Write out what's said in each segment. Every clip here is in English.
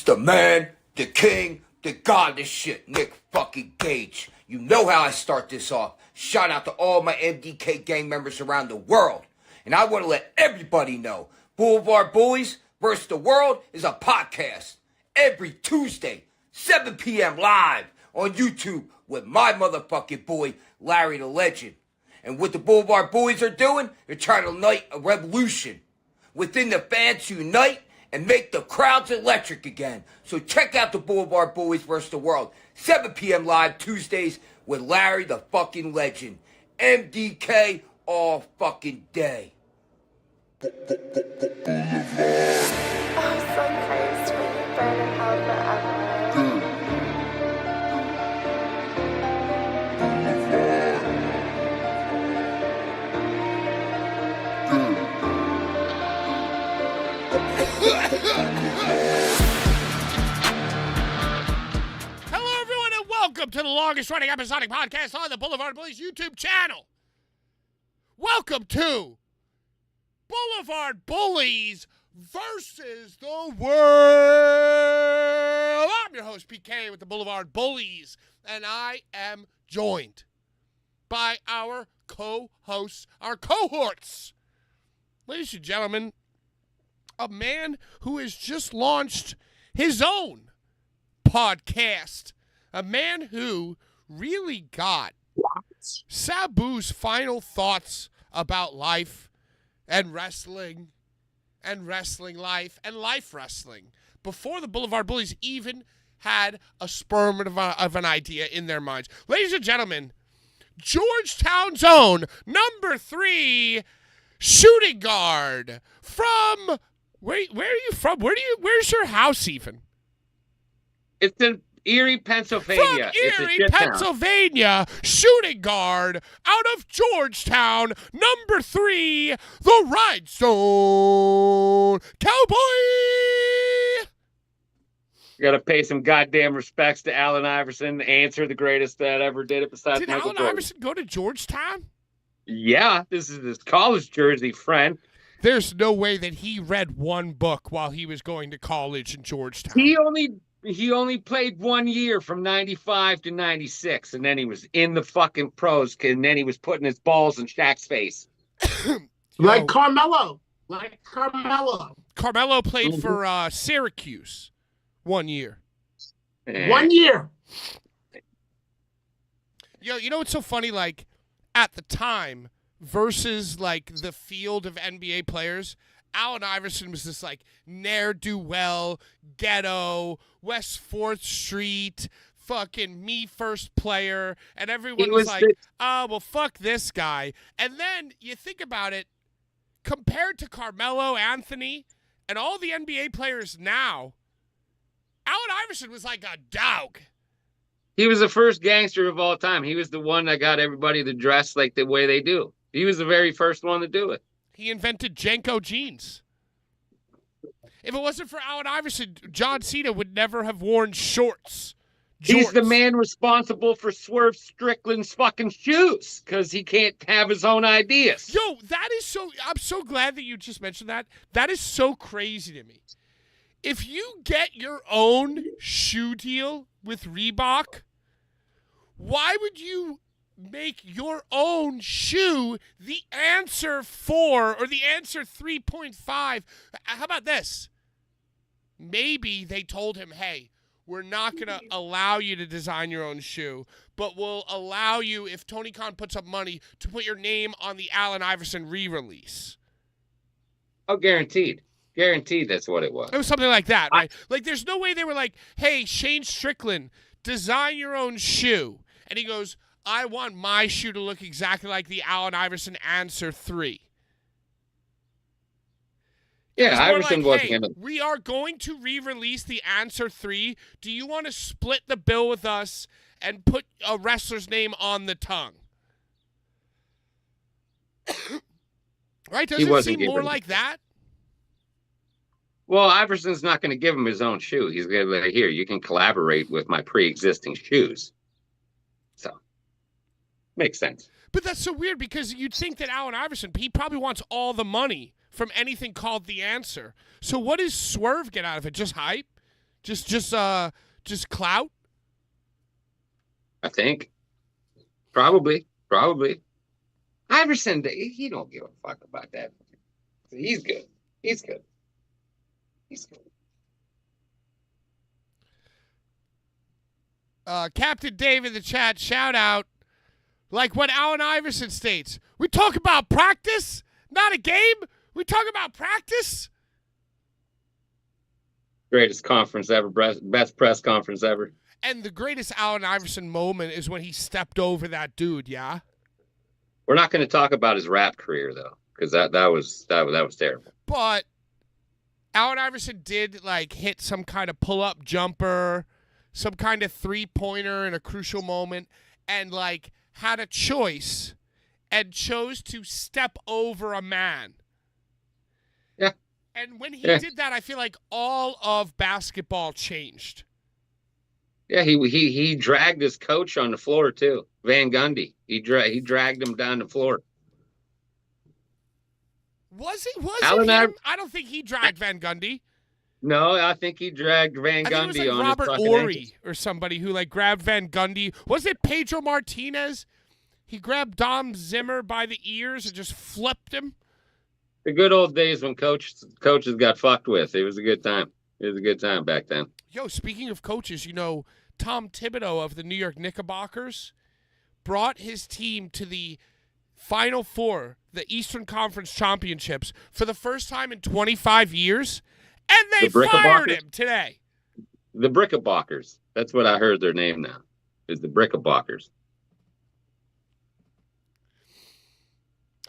The man, the king, the god of this shit, Nick fucking Gage. You know how I start this off. Shout out to all my MDK gang members around the world. And I want to let everybody know, Blvd Bullies vs. the World is a podcast. Every Tuesday, 7 p.m. live on YouTube with my motherfucking boy, Larry the Legend. And what the Blvd Bullies are doing, they're trying to ignite a revolution. Within the fans to unite and make the crowds electric again. So check out the Blvd Bullies vs. the World. 7 p.m. live Tuesdays with Larry the fucking Legend. MDK all fucking day. Oh, so crazy when you burn in hell forever. Hello, everyone, and welcome to the longest-running episodic podcast on the Blvd Bullies YouTube channel. Welcome to Blvd Bullies versus the World. I'm your host, PK, with the Blvd Bullies, and I am joined by our co-hosts, our cohorts. Ladies and gentlemen, a man who has just launched his own podcast. A man who really got Sabu's final thoughts about life and wrestling life and life wrestling before the Blvd Bullies even had a sperm of an idea in their minds. Ladies and gentlemen, Georgetown's own number 3 shooting guard from where are you from? Where's your house even? It's in Erie, Pennsylvania. From Erie, Pennsylvania, shooting guard out of Georgetown, number 3, the Rhinestone Cowboy. You got to pay some goddamn respects to Allen Iverson, the answer, the greatest that ever did it besides Michael Jordan. Did Allen Iverson go to Georgetown? Yeah, this is his college jersey friend. There's no way that he read one book while he was going to college in Georgetown. He only played 1 year from 95 to 96, and then he was in the fucking pros, and then he was putting his balls in Shaq's face. Like Carmelo. Carmelo played for Syracuse 1 year. 1 year. You know what's so funny? Like, at the time, versus, like, the field of NBA players, Allen Iverson was this, like, ne'er-do-well, ghetto, West 4th Street, fucking me-first player, and everyone was like, oh, well, fuck this guy. And then you think about it, compared to Carmelo Anthony and all the NBA players now, Allen Iverson was like a dog. He was the first gangster of all time. He was the one that got everybody to dress like the way they do. He was the very first one to do it. He invented Janko jeans. If it wasn't for Allen Iverson, John Cena would never have worn shorts. He's the man responsible for Swerve Strickland's fucking shoes because he can't have his own ideas. Yo, that is so... I'm so glad that you just mentioned that. That is so crazy to me. If you get your own shoe deal with Reebok, why would you make your own shoe the answer 4 or the answer 3.5? How about this? Maybe they told him, hey, we're not going to allow you to design your own shoe, but we'll allow you, if Tony Khan puts up money, to put your name on the Allen Iverson re-release. Oh, guaranteed. Guaranteed that's what it was. It was something like that, right? Like, there's no way they were like, hey, Shane Strickland, design your own shoe. And he goes, I want my shoe to look exactly like the Allen Iverson Answer 3. Yeah, was more Iverson like, wasn't hey, gonna. we are going to re-release the answer 3. Do you want to split the bill with us and put a wrestler's name on the tongue? Right? Doesn't it wasn't seem more giving. like that? Well, Iverson's not going to give him his own shoe. He's going to be like, here, you can collaborate with my pre-existing shoes. So, makes sense. But that's so weird because you'd think that Allen Iverson, he probably wants all the money from anything called The Answer. So what does Swerve get out of it? Just hype? Just clout? I think. Probably. Iverson, he don't give a fuck about that. He's good. He's good. Captain Dave in the chat, shout out. Like what Allen Iverson states, we talk about practice, not a game. We talk about practice. Greatest conference ever, best press conference ever. And the greatest Allen Iverson moment is when he stepped over that dude, yeah? We're not going to talk about his rap career, though, because that was terrible. But Allen Iverson did, like, hit some kind of pull-up jumper, some kind of three-pointer in a crucial moment, and, like, had a choice and chose to step over a man. Yeah. And when he did that, I feel like all of basketball changed. Yeah, he dragged his coach on the floor too, Van Gundy. He dragged him down the floor. Was it Allen him? I don't think he dragged Van Gundy. No, I think he dragged Van I think it was Gundy like on Robert his fucking Ory ankles. or somebody who like grabbed Van Gundy. Was it Pedro Martinez? He grabbed Dom Zimmer by the ears and just flipped him. The good old days when coaches got fucked with. It was a good time. It was a good time back then. Yo, speaking of coaches, you know, Tom Thibodeau of the New York Knickerbockers brought his team to the Final Four, the Eastern Conference Championships, for the first time in 25 years, and they fired him today. The Brickebockers. That's what I heard their name now, is the Brickebockers.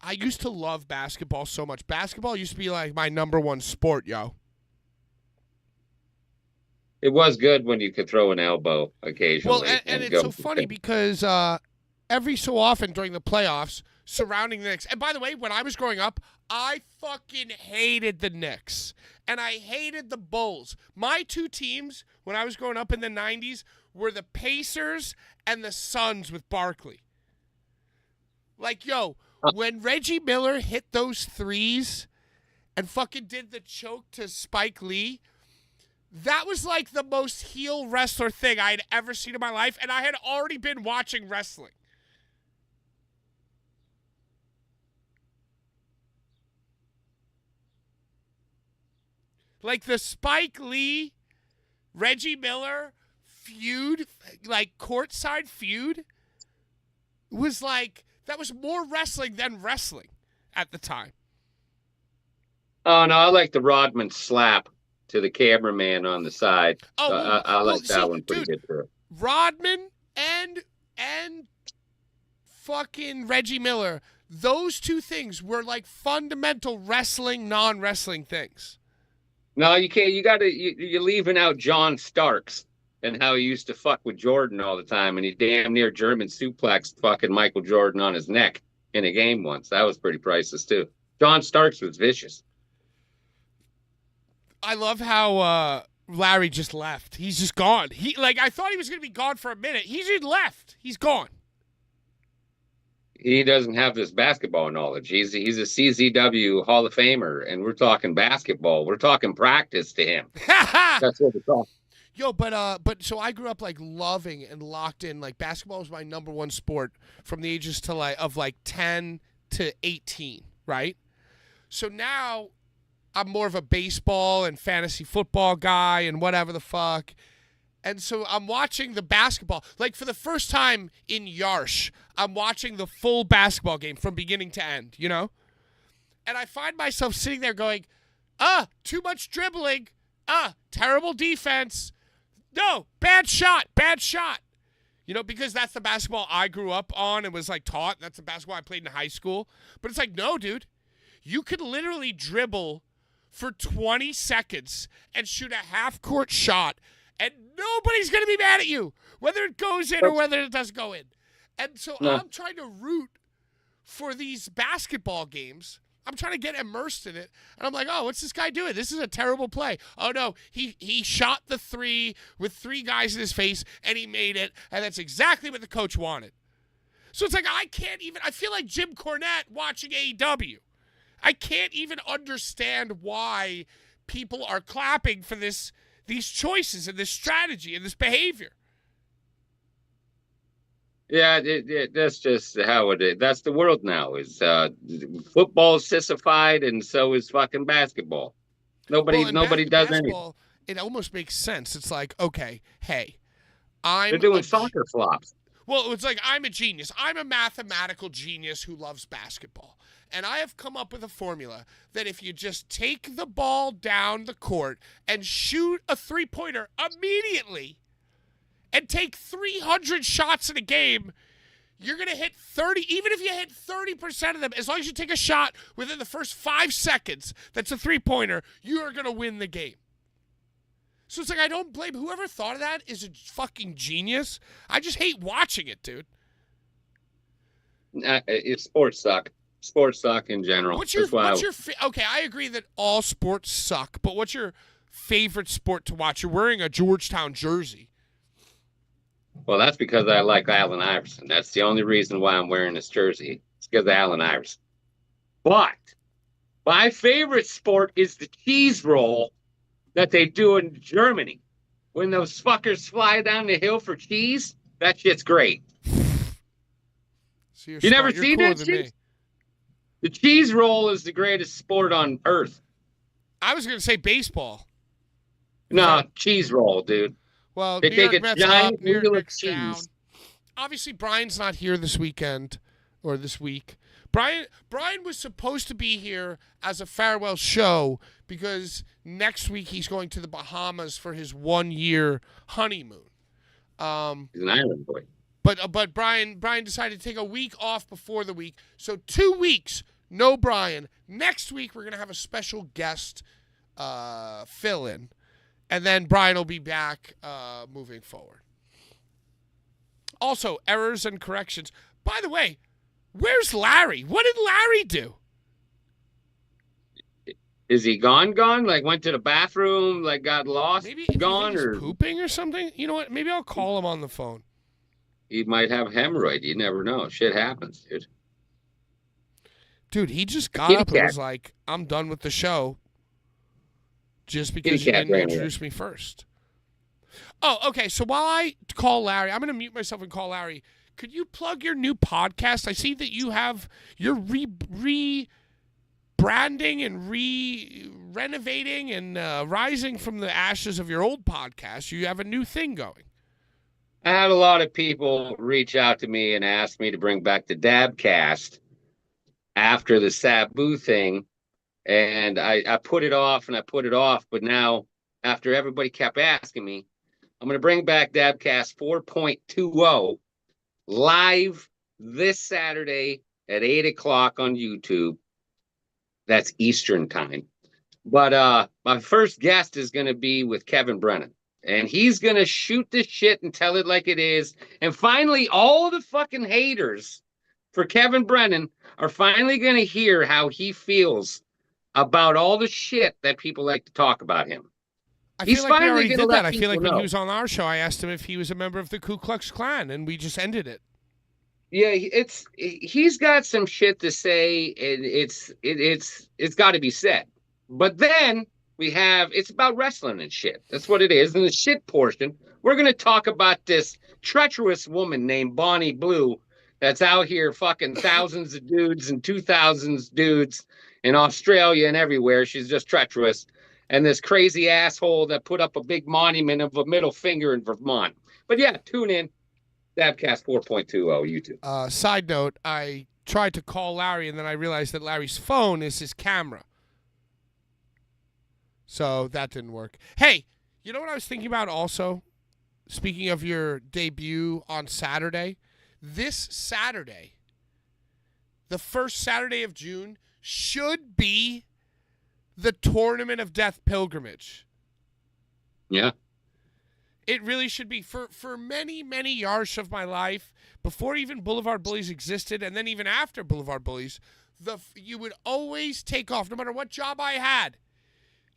I used to love basketball so much. Basketball used to be like my number one sport, yo. It was good when you could throw an elbow occasionally. Well, and it's so funny because every so often during the playoffs surrounding the Knicks, and by the way, when I was growing up, I fucking hated the Knicks, and I hated the Bulls. My two teams when I was growing up in the 90s were the Pacers and the Suns with Barkley. Like, yo, when Reggie Miller hit those threes and fucking did the choke to Spike Lee, that was like the most heel wrestler thing I had ever seen in my life, and I had already been watching wrestling. Like the Spike Lee, Reggie Miller feud, like courtside feud, was like, that was more wrestling than wrestling at the time. Oh, no, I like the Rodman slap to the cameraman on the side. Oh, I like that one pretty good too. Rodman and fucking Reggie Miller, those two things were like fundamental wrestling, non-wrestling things. No, you can't. You're leaving out John Starks and how he used to fuck with Jordan all the time, and he damn near German suplexed fucking Michael Jordan on his neck in a game once. That was pretty priceless too. John Starks was vicious. I love how Larry just left. He's just gone. I thought he was going to be gone for a minute. He just left. He's gone. He doesn't have this basketball knowledge. He's a CZW Hall of Famer, and we're talking basketball. We're talking practice to him. That's what we're talking. Yo, but so I grew up like loving and locked in. Like basketball was my number one sport from the ages of 10 to 18, right? So now I'm more of a baseball and fantasy football guy and whatever the fuck. And so I'm watching the basketball. Like for the first time in Yarsh, I'm watching the full basketball game from beginning to end, you know? And I find myself sitting there going, too much dribbling. Terrible defense. No, bad shot. You know, because that's the basketball I grew up on and was like taught. That's the basketball I played in high school. But it's like, no, dude. You could literally dribble for 20 seconds and shoot a half-court shot, and nobody's going to be mad at you, whether it goes in or whether it doesn't go in. And so I'm trying to root for these basketball games. I'm trying to get immersed in it. And I'm like, oh, what's this guy doing? This is a terrible play. Oh, no, he shot the three with three guys in his face, and he made it. And that's exactly what the coach wanted. So it's like I feel like Jim Cornette watching AEW. I can't even understand why people are clapping for these choices and this strategy and this behavior. Yeah, that's just how it is. That's the world now. Is football is sissified, and so is fucking basketball. Nobody does anything. It almost makes sense. It's like, okay, hey, they're doing soccer flops. Well, it's like I'm a genius. I'm a mathematical genius who loves basketball. And I have come up with a formula that if you just take the ball down the court and shoot a three-pointer immediately and take 300 shots in a game, you're going to hit 30. Even if you hit 30% of them, as long as you take a shot within the first 5 seconds that's a three-pointer, you are going to win the game. So it's like I don't blame whoever thought of that is a fucking genius. I just hate watching it, dude. Sports suck. Sports suck in general. Okay, I agree that all sports suck, but what's your favorite sport to watch? You're wearing a Georgetown jersey. Well, that's because I like Allen Iverson. That's the only reason why I'm wearing this jersey. It's because of Allen Iverson. But my favorite sport is the cheese roll that they do in Germany. When those fuckers fly down the hill for cheese, that shit's great. So you never seen that shit? The cheese roll is the greatest sport on earth. I was going to say baseball. No, cheese roll, dude. Well, they take a giant wheel of cheese. Down. Obviously, Brian's not here this weekend or this week. Brian was supposed to be here as a farewell show because next week he's going to the Bahamas for his 1-year honeymoon. He's an island boy. But Brian decided to take a week off before the week. So 2 weeks, no Brian. Next week we're going to have a special guest fill in. And then Brian will be back moving forward. Also, errors and corrections. By the way, where's Larry? What did Larry do? Is he gone? Like went to the bathroom, like got lost? Maybe gone he's or pooping or something? You know what? Maybe I'll call him on the phone. He might have hemorrhoid. You never know. Shit happens, dude. Dude, he just got up and was like, I'm done with the show. Just because you didn't introduce me first. Oh, okay. So while I call Larry, I'm going to mute myself and call Larry. Could you plug your new podcast? I see that you're rebranding and renovating and rising from the ashes of your old podcast. You have a new thing going. I had a lot of people reach out to me and ask me to bring back the Dabcast after the Sabu thing. And I put it off and I put it off. But now, after everybody kept asking me, I'm going to bring back Dabcast 4.20 live this Saturday at 8 o'clock on YouTube. That's Eastern time. But my first guest is going to be with Kevin Brennan. And he's going to shoot this shit and tell it like it is. And finally, all the fucking haters for Kevin Brennan are finally going to hear how he feels about all the shit that people like to talk about him. I feel like we already did that. I feel like when he was on our show, I asked him if he was a member of the Ku Klux Klan, and we just ended it. Yeah, he's got some shit to say, and it's got to be said. But then it's about wrestling and shit. That's what it is. And the shit portion, we're going to talk about this treacherous woman named Bonnie Blue that's out here fucking thousands of dudes and 2,000 dudes in Australia and everywhere. She's just treacherous. And this crazy asshole that put up a big monument of a middle finger in Vermont. But yeah, tune in. Dabcast 4.20 YouTube. Side note, I tried to call Larry, and then I realized that Larry's phone is his camera. So that didn't work. Hey, you know what I was thinking about also? Speaking of your debut on Saturday, this Saturday, the first Saturday of June, should be the Tournament of Death pilgrimage. Yeah. It really should be. For many, many years of my life, before even Blvd Bullies existed, and then even after Blvd Bullies, you would always take off, no matter what job I had.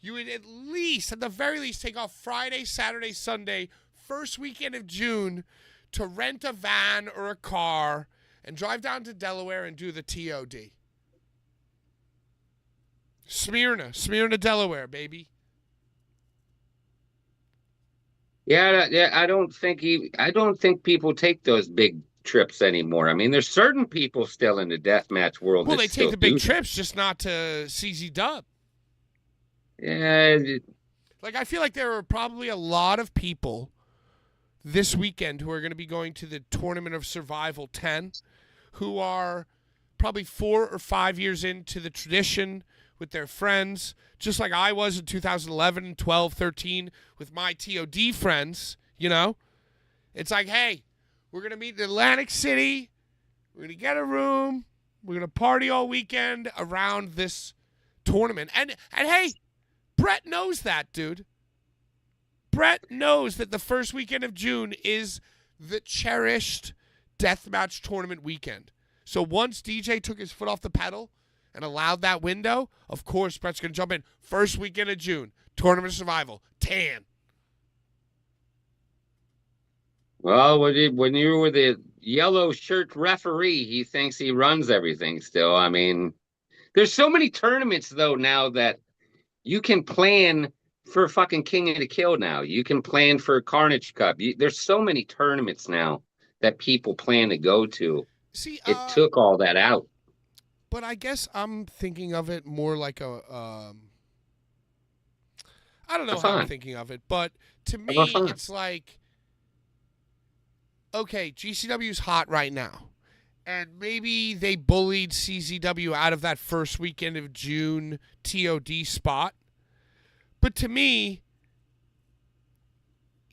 You would at the very least, take off Friday, Saturday, Sunday, first weekend of June, to rent a van or a car and drive down to Delaware and do the TOD. Smyrna, Delaware, baby. Yeah. I don't think people take those big trips anymore. I mean, there's certain people still in the deathmatch world. Well, that they still take the big do trips, just not to CZ Dub. Yeah. Like, I feel like there are probably a lot of people this weekend who are going to be going to the Tournament of Survival 10 who are probably 4 or 5 years into the tradition with their friends, just like I was in 2011, 12, 13 with my TOD friends, you know? It's like, hey, we're going to meet in Atlantic City. We're going to get a room. We're going to party all weekend around this tournament. And hey, Brett knows that, dude. Brett knows that the first weekend of June is the cherished deathmatch tournament weekend. So once DJ took his foot off the pedal and allowed that window, of course Brett's going to jump in. First weekend of June, Tournament of Survival, tan. Well, when you were the yellow shirt referee, he thinks he runs everything still. I mean, there's so many tournaments, though, now that you can plan for fucking King of the Kill now. You can plan for Carnage Cup. There's so many tournaments now that people plan to go to. See, it took all that out. But I guess I'm thinking of it more like a I don't know how I'm thinking of it, but to me, it's like, okay, GCW's hot right now. And maybe they bullied CZW out of that first weekend of June TOD spot. But to me,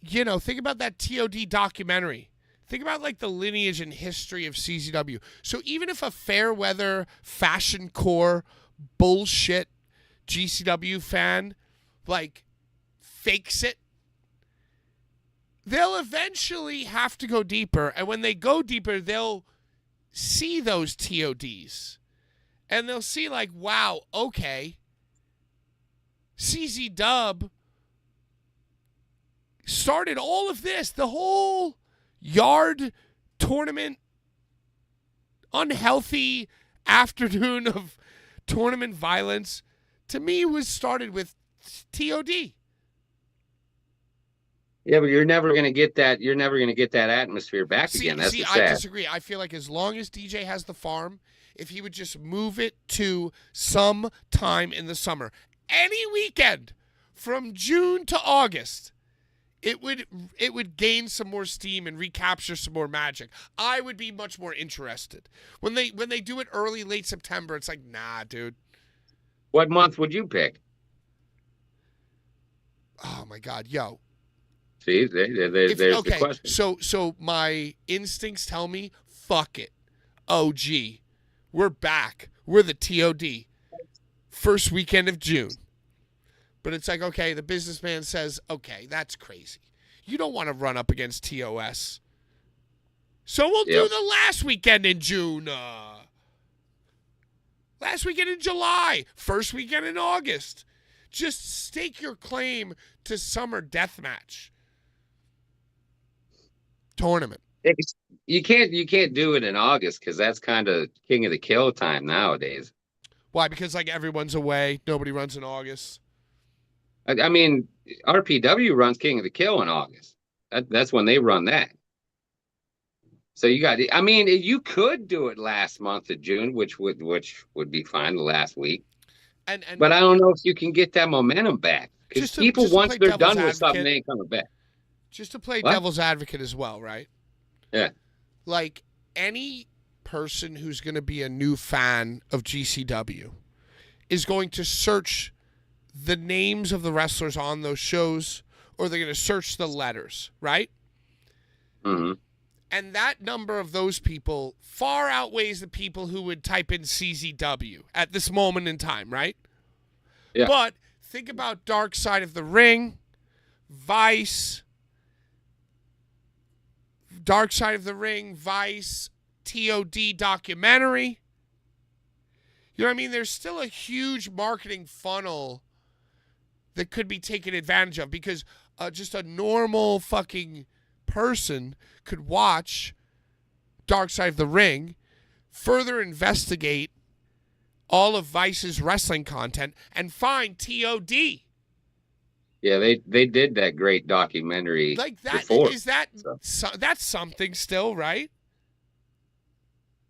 you know, think about that TOD documentary. Think about, like, the lineage and history of CZW. So even if a fair weather, fashion core, bullshit GCW fan, like, fakes it, they'll eventually have to go deeper. And when they go deeper, they'll see those TODs. And they'll see, like, wow, okay, CZ Dub started all of this, the whole yard tournament, unhealthy afternoon of tournament violence, to me, was started with TOD. Yeah, but you're never going to get that. You're never going to get that atmosphere back again. That's I disagree. I feel like as long as DJ has the farm, if he would just move it to some time in the summer, any weekend from June to August, it would gain some more steam and recapture some more magic. I would be much more interested. When they do it early, late September, it's like, nah, dude. What month would you pick? Oh my God, yo. See, there's the question. So my instincts tell me, fuck it. Oh, gee, we're back. We're the TOD. First weekend of June. But it's like, okay, the businessman says, okay, that's crazy. You don't want to run up against TOS. So we'll do the last weekend in June. Last weekend in July. First weekend in August. Just stake your claim to summer deathmatch tournament. You can't do it in August because that's kind of King of the Kill time nowadays. Why? Because, like, everyone's away. Nobody runs in August. I mean, RPW runs King of the Kill in August. That's when they run that. So I mean, you could do it last month of June, which would be fine, the last week. But I don't know if you can get that momentum back. Because people, once they're done with something, they ain't coming back. Just to play devil's advocate as well, right? Yeah. Like, any person who's going to be a new fan of GCW is going to search the names of the wrestlers on those shows, or they're going to search the letters, right? Mm-hmm. And that number of those people far outweighs the people who would type in CZW at this moment in time, right? Yeah. But think about Dark Side of the Ring, Vice, Dark Side of the Ring, Vice, TOD documentary. You know what I mean? There's still a huge marketing funnel that could be taken advantage of because just a normal fucking person could watch Dark Side of the Ring, further investigate all of Vice's wrestling content, and find TOD. Yeah, they did that great documentary Like that before. is that so, that's something still, right?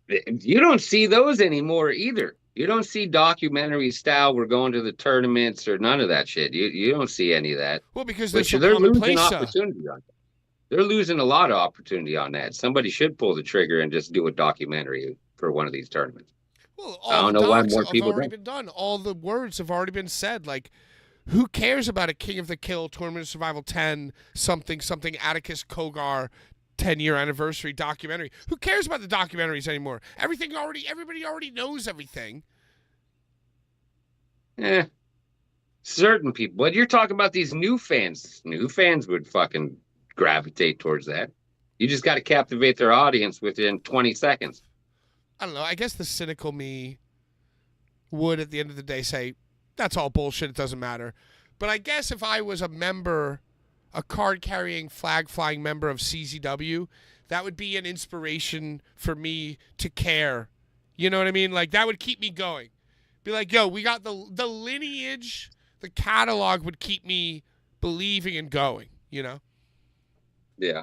You don't see those anymore either. You don't see documentary style. We're going to the tournaments or none of that shit. You don't see any of that. Well, because they're Which so they're losing commonplace. opportunity on that. They're losing a lot of opportunity on that. Somebody should pull the trigger and just do a documentary for one of these tournaments. Well, I all don't the know why docs more have people already don't. been done. All the words have already been said. Like, who cares about a King of the Kill, Tournament of Survival 10, something, Atticus Kogar 10-year anniversary documentary? Who cares about the documentaries anymore? Everybody already knows everything. Certain people. But you're talking about these new fans. New fans would fucking gravitate towards that. You just got to captivate their audience within 20 seconds. I don't know. I guess the cynical me would, at the end of the day, say, that's all bullshit. It doesn't matter. But I guess if I was a member, a card-carrying, flag-flying member of CZW, that would be an inspiration for me to care. You know what I mean? Like, that would keep me going. Be like, yo, we got the lineage, the catalog would keep me believing and going, you know? Yeah.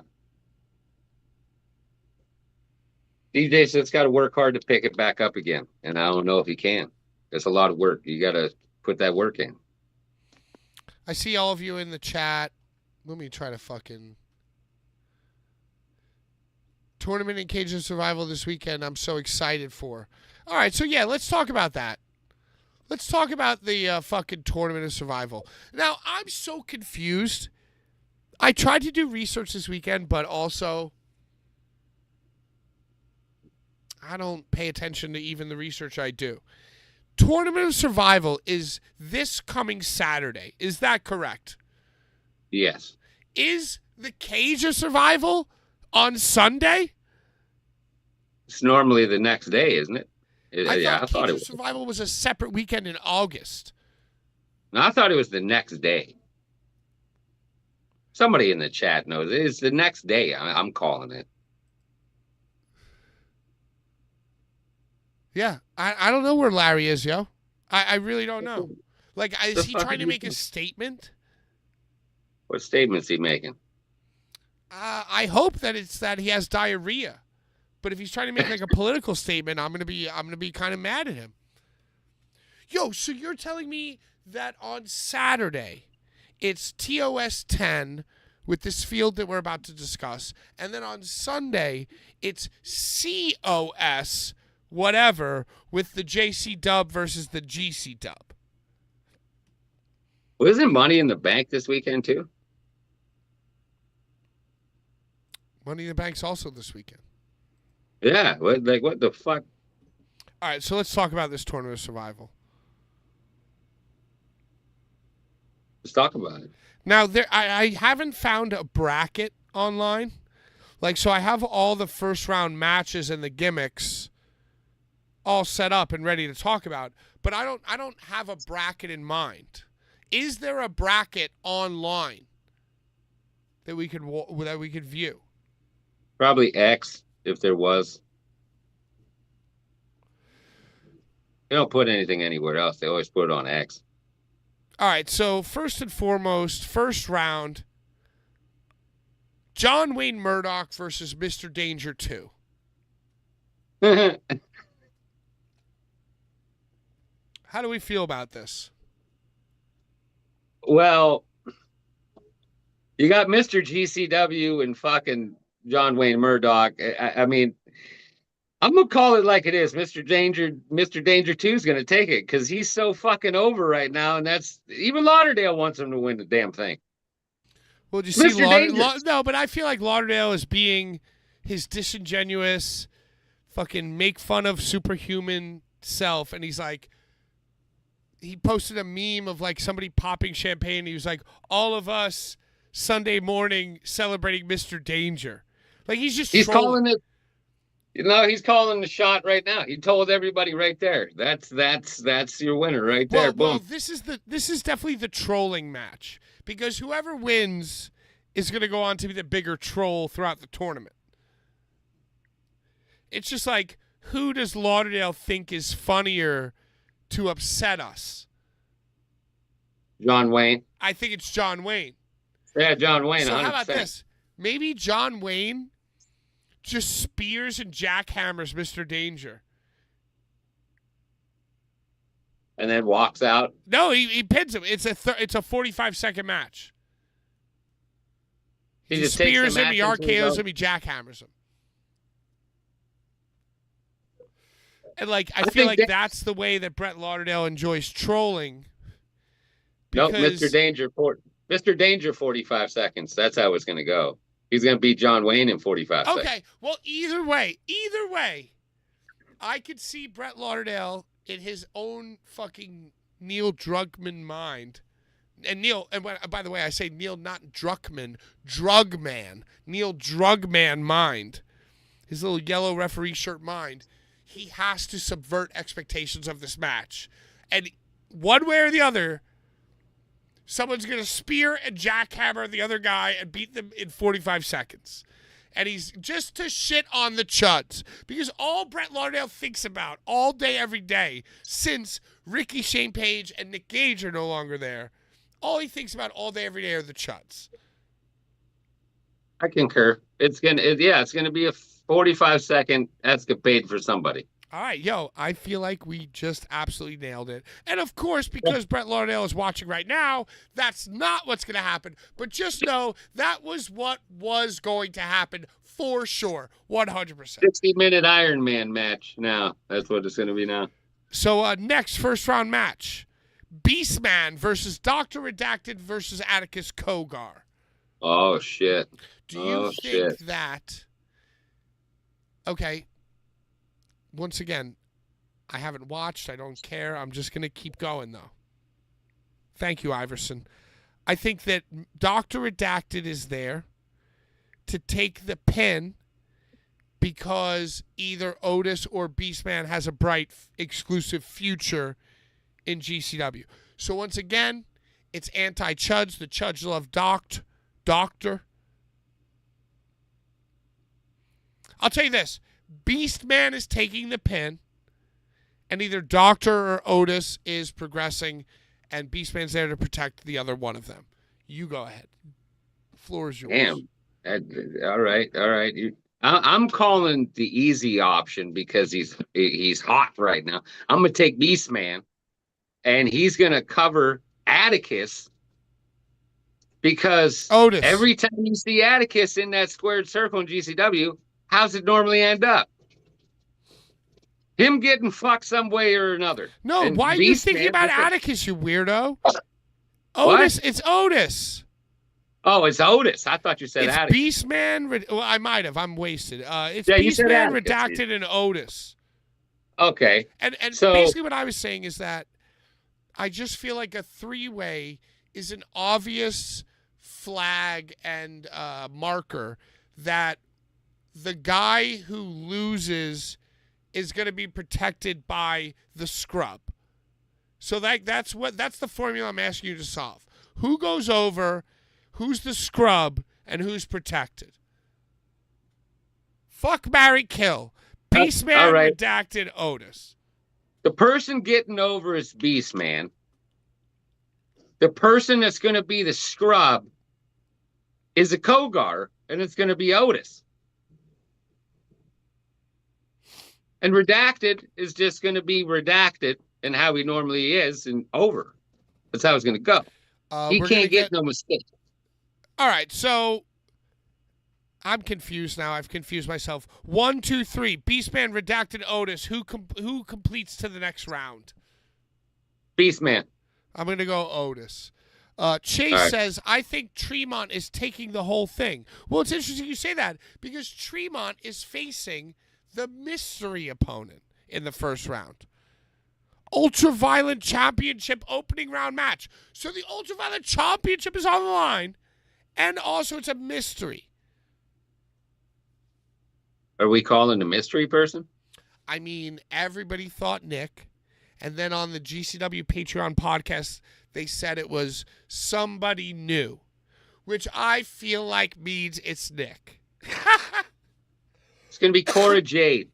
DJ says it's got to work hard to pick it back up again. And I don't know if he can. It's a lot of work. You got to put that work in. I see all of you in the chat. Let me try to fucking... Tournament in Cage of Survival this weekend I'm so excited for. All right, so yeah, let's talk about that. Let's talk about the fucking Tournament of Survival. Now, I'm so confused. I tried to do research this weekend, but also I don't pay attention to even the research I do. Tournament of Survival is this coming Saturday. Is that correct? Yes. Is the Cage of Survival on Sunday? It's normally the next day, isn't it? I thought it Cage of was. Survival was a separate weekend in August. No, I thought it was the next day. Somebody in the chat knows. It's the next day. I'm calling it. Yeah, I don't know where Larry is, yo. I really don't know. Like, is he trying to make a statement? What statement's he making? I hope that it's that he has diarrhea. But if he's trying to make like a political statement, I'm gonna be kind of mad at him. Yo, so you're telling me that on Saturday it's TOS 10 with this field that we're about to discuss, and then on Sunday it's COS whatever with the JC Dub versus the GC Dub. Wasn't Money in the Bank this weekend too? Money in the Bank's also this weekend. Yeah, what the fuck? All right, so let's talk about this Tournament of Survival. Let's talk about it. Now, I haven't found a bracket online. Like, so I have all the first round matches and the gimmicks all set up and ready to talk about, but I don't have a bracket in mind. Is there a bracket online that we could view? Probably X, if there was. They don't put anything anywhere else. They always put it on X. All right, so first and foremost, first round, John Wayne Murdoch versus Mr. Danger 2. How do we feel about this? Well, you got Mr. GCW and fucking John Wayne Murdoch. I mean, I'm gonna call it like it is. Mr. Danger 2 is gonna take it because he's so fucking over right now, and that's even Lauderdale wants him to win the damn thing. Well, do you see Mr. No, but I feel like Lauderdale is being his disingenuous, fucking make fun of superhuman self, and he's like, he posted a meme of like somebody popping champagne. He was like, all of us Sunday morning celebrating Mr. Danger. Like he's calling it. He's calling the shot right now. He told everybody right there. That's your winner right there. Boom. Well, this is definitely the trolling match because whoever wins is going to go on to be the bigger troll throughout the tournament. It's just like, who does Lauderdale think is funnier to upset us? John Wayne. I think it's John Wayne. Yeah, John Wayne. So 100%. how about this? Maybe John Wayne just spears and jackhammers Mr. Danger. And then walks out. No, he pins him. It's a 45-second match. He just spears him, he RKOs him, he jackhammers him. And like I feel like that's the way that Brett Lauderdale enjoys trolling. Nope, Mr. Danger 45 seconds. That's how it's gonna go. He's gonna beat John Wayne in 45 seconds. Okay. Well, either way, I could see Brett Lauderdale in his own fucking Neil Druckmann mind. And Neil, and by the way, I say Neil, not Druckmann, Drugman. Neil Drugman mind. His little yellow referee shirt mind. He has to subvert expectations of this match. And one way or the other, someone's going to spear and jackhammer the other guy and beat them in 45 seconds. And he's just to shit on the Chuds. Because all Brett Lauderdale thinks about all day, every day, since Ricky Shane Page and Nick Gage are no longer there, all he thinks about all day, every day are the Chuds. I concur. It's gonna be a 45-second escapade for somebody. All right, I feel like we just absolutely nailed it. And of course, because Brett Lauderdale is watching right now, that's not what's going to happen. But just know that was what was going to happen for sure, 100%. 60-minute Iron Man match now. That's what it's going to be now. So next first round match, Beastman versus Dr. Redacted versus Atticus Kogar. Oh, shit. Do you think that... Okay. Once again, I haven't watched. I don't care. I'm just going to keep going, though. Thank you, Iverson. I think that Dr. Redacted is there to take the pin because either Otis or Beastman has a bright exclusive future in GCW. So once again, it's anti-Chuds. The Chuds love Doctor. I'll tell you this. Beastman is taking the pin, and either Doctor or Otis is progressing, and Beastman's there to protect the other one of them. You go ahead. The floor is yours. Damn. All right. I'm calling the easy option because he's hot right now. I'm going to take Beastman, and he's going to cover Atticus because Otis. Every time you see Atticus in that squared circle in GCW, how's it normally end up? Him getting fucked some way or another. No, and why are you thinking about Atticus, you weirdo? Otis, what? It's Otis. Oh, it's Otis. I thought you said it's Atticus. Beastman. Well, I might have. I'm wasted. It's Beastman, Redacted, and Otis. Okay. And so, basically what I was saying is that I just feel like a three-way is an obvious flag and marker that the guy who loses is going to be protected by the scrub. So that's the formula I'm asking you to solve. Who goes over, who's the scrub, and who's protected? Fuck, marry, kill. Beastman, right. Redacted, Otis. The person getting over is Beastman. The person that's going to be the scrub is a Kogar, and it's going to be Otis. And Redacted is just going to be Redacted and how he normally is and over. That's how it's going to go. He can't get no mistake. All right, so I'm confused now. I've confused myself. 1, 2, 3. Beastman, Redacted, Otis. Who completes to the next round? Beastman. I'm going to go Otis. Chase says, I think Tremont is taking the whole thing. Well, it's interesting you say that because Tremont is facing the mystery opponent in the first round. Ultraviolet Championship opening round match. So the Ultraviolet Championship is on the line, and also it's a mystery. Are we calling the mystery person? I mean, everybody thought Nick, and then on the GCW Patreon podcast, they said it was somebody new, which I feel like means it's Nick. It's going to be Cora Jade.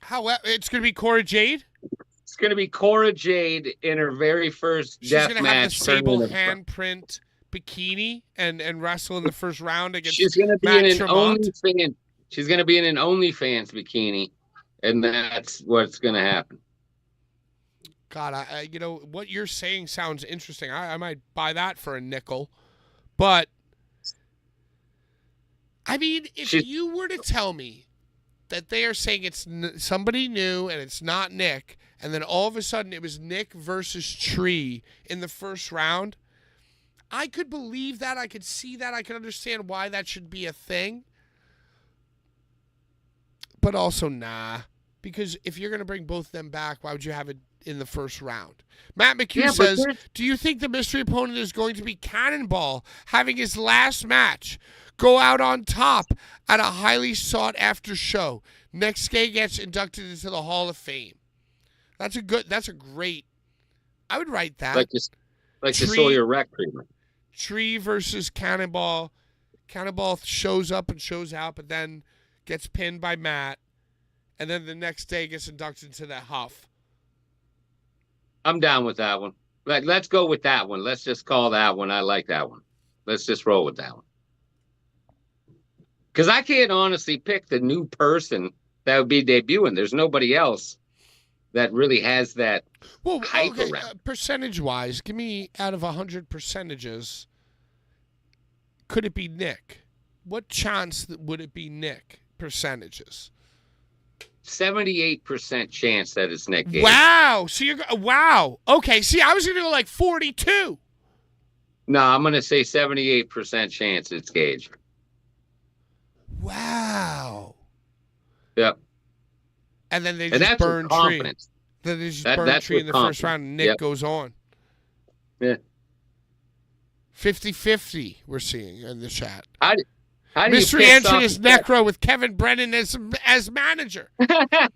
However, it's going to be Cora Jade? It's going to be Cora Jade in her very first She's death going to match. have the sable handprint bikini and wrestle in the first round against She's going to be Matt in an Tremont. OnlyFans. She's going to be in an OnlyFans bikini, and that's what's going to happen. God, you know, what you're saying sounds interesting. I might buy that for a nickel. But, I mean, if you were to tell me that they are saying it's somebody new and it's not Nick, and then all of a sudden it was Nick versus Tree in the first round, I could believe that. I could see that. I could understand why that should be a thing. But also, nah. Because if you're going to bring both of them back, why would you have it in the first round? Matt McHugh says, do you think the mystery opponent is going to be Cannonball having his last match? Go out on top at a highly sought-after show. Next guy gets inducted into the Hall of Fame. That's a great, I would write that. Like the Sawyer Wreck treatment. Tree versus Cannonball. Cannonball shows up and shows out, but then gets pinned by Matt. And then the next day gets inducted into the Huff. I'm down with that one. Let's go with that one. Let's just call that one. I like that one. Let's just roll with that one. Because I can't honestly pick the new person that would be debuting. There's nobody else that really has that hype around. Percentage-wise, give me out of 100 percentages, could it be Nick? What chance would it be Nick? Percentages. 78% chance that it's Nick Gage. Wow. So wow. Okay. See, I was going to go like 42. No, I'm going to say 78% chance it's Gage. Wow. Yep. And then they just burn Tree. Then they just burn Tree in the first round, and Nick goes on. Yeah. 50-50 we're seeing in the chat. How do Mystery entrant is Necro with Kevin Brennan as manager. I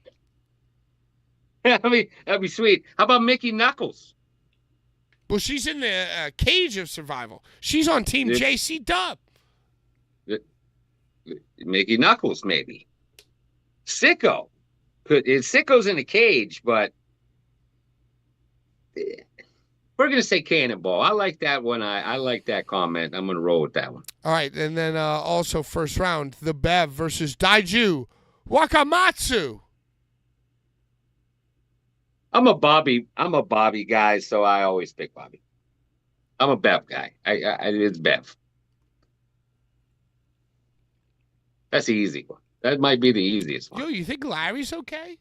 mean, that'd be sweet. How about Mickey Knuckles? Well, she's in the cage of survival. She's on Team JC Dub. Mickey Knuckles, maybe. Sicko. Sicko's in a cage, but we're going to say Cannonball. I like that one. I like that comment. I'm going to roll with that one. All right, and then also first round, the Bev versus Daiju Wakamatsu. I'm a Bobby guy, so I always pick Bobby. I'm a Bev guy. It's Bev. That's the easy one. That might be the easiest one. Yo, you think Larry's okay?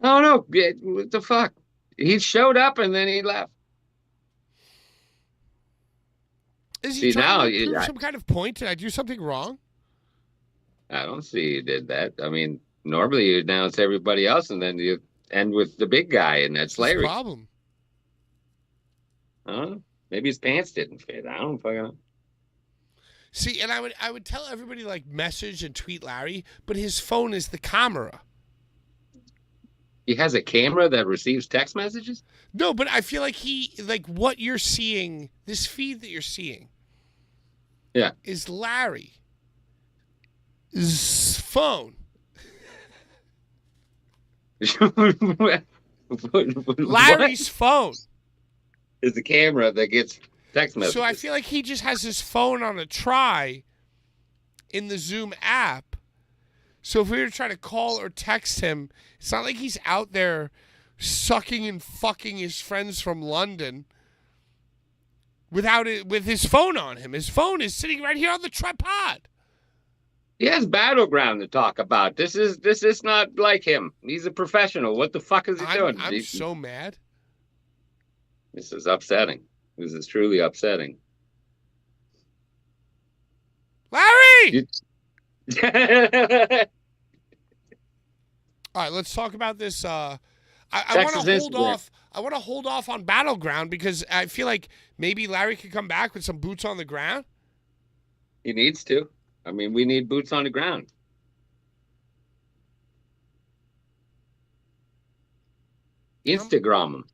Oh, no. What the fuck? He showed up and then he left. Is he trying to prove some kind of point? Did I do something wrong? I don't see you did that. I mean, normally you announce everybody else and then you end with the big guy, and that's Larry. What's the problem? Maybe his pants didn't fit. I don't fucking know. See, and I would tell everybody, like, message and tweet Larry, but his phone is the camera. He has a camera that receives text messages? No, but I feel like what you're seeing, this feed that you're seeing, is Larry's phone. Larry's phone is the camera that gets text messages. So I feel like he just has his phone on a try in the Zoom app. So if we were to try to call or text him, it's not like he's out there sucking and fucking his friends from London with his phone on him. His phone is sitting right here on the tripod. He has Battleground to talk about. This is not like him. He's a professional. What the fuck is he doing? I'm so mad. This is upsetting. This is truly upsetting. Larry! All right, let's talk about this. I want Texas to hold Instagram. off. I want to hold off on Battleground because I feel like maybe Larry could come back with some boots on the ground. He needs to. I mean, we need boots on the ground. Instagram him.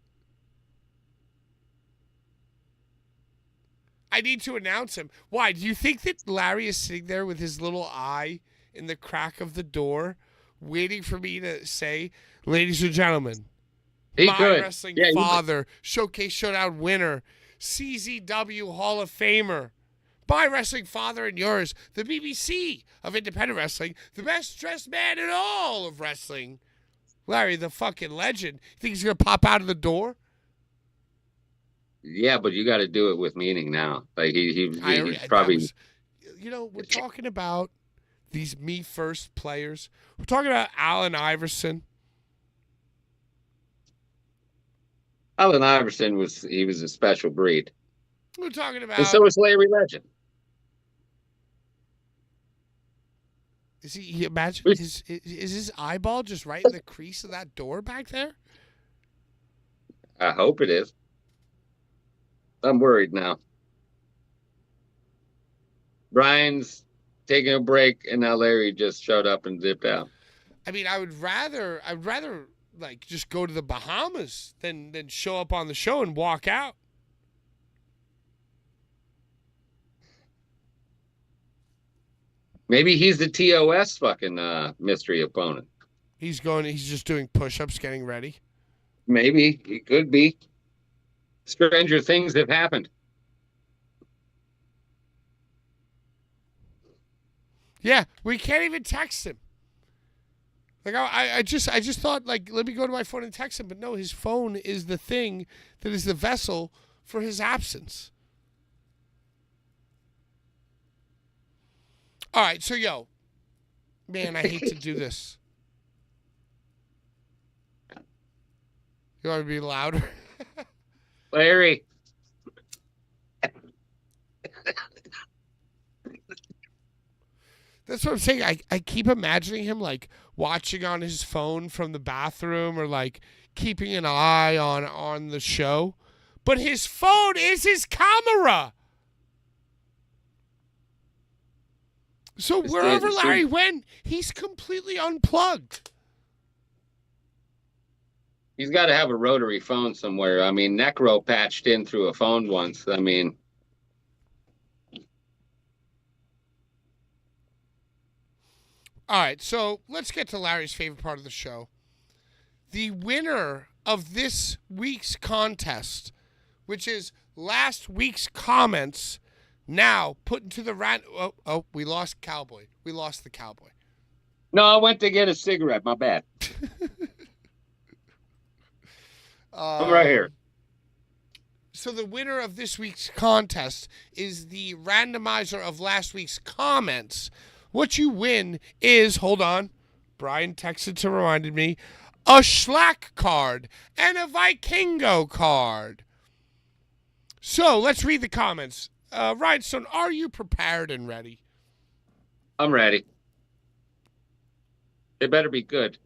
I need to announce him. Why? Do you think that Larry is sitting there with his little eye in the crack of the door, waiting for me to say, "Ladies and gentlemen, He my could. wrestling Yeah, he could. father, Showcase Showdown winner, CZW Hall of Famer, my wrestling father and yours, the BBC of independent wrestling, the best dressed man in all of wrestling, Larry, the fucking legend." You think he's gonna pop out of the door? Yeah, but you got to do it with meaning now. Like he's that probably. was- we're talking about these me first players. We're talking about Allen Iverson. Allen Iverson was a special breed, We're talking about and so is Larry Legend. is he imagine We- is his eyeball just right in the crease of that door back there? I hope it is. I'm worried now. Brian's taking a break, and now Larry just showed up and dipped out. I mean, I'd rather like just go to the Bahamas than show up on the show and walk out. Maybe he's the TOS fucking mystery opponent. He's just doing push-ups, getting ready. Maybe he could be. Stranger things have happened. Yeah, we can't even text him. Like I just thought, like, let me go to my phone and text him, but no, his phone is the thing that is the vessel for his absence. All right, so man, I hate to do this. You want me to be louder? Larry, That's what I'm saying. I keep imagining him like watching on his phone from the bathroom or like keeping an eye on the show. But his phone is his camera. So wherever Larry went, he's completely unplugged. he's got to have a rotary phone somewhere. I mean, Necro patched in through a phone once. I mean, All right, so let's get to Larry's favorite part of the show. The winner of this week's contest, which is last week's comments, now put into the we lost Cowboy. We lost the Cowboy. no, I went to get a cigarette. My bad. I'm right here. So the winner of this week's contest is the randomizer of last week's comments. What you win is, hold on, Brian texted to reminded me, a Schlack card and a Vikingo card. So let's read the comments. Rhinestone, are you prepared and ready? I'm ready. They better be good.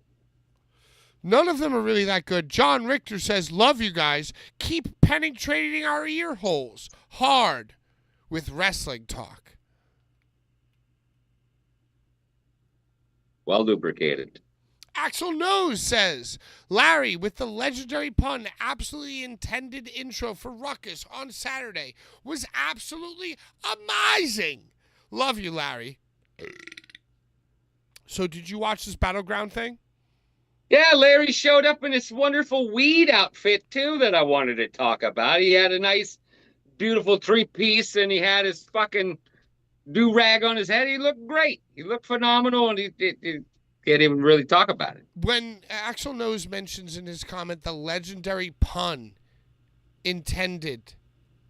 None of them are really that good. John Richter says, love you guys. Keep penetrating our ear holes hard with wrestling talk. Well lubricated. Axel Nose says, Larry, with the legendary pun, absolutely intended intro for Ruckus on Saturday was absolutely amazing. Love you, Larry. So did you watch this Battleground thing? Yeah, Larry showed up in this wonderful weed outfit, too, that I wanted to talk about. He had a nice, beautiful three-piece, and he had his fucking do-rag on his head. He looked great. He looked phenomenal, and he can't even really talk about it. When Axel Nose mentions in his comment the legendary pun intended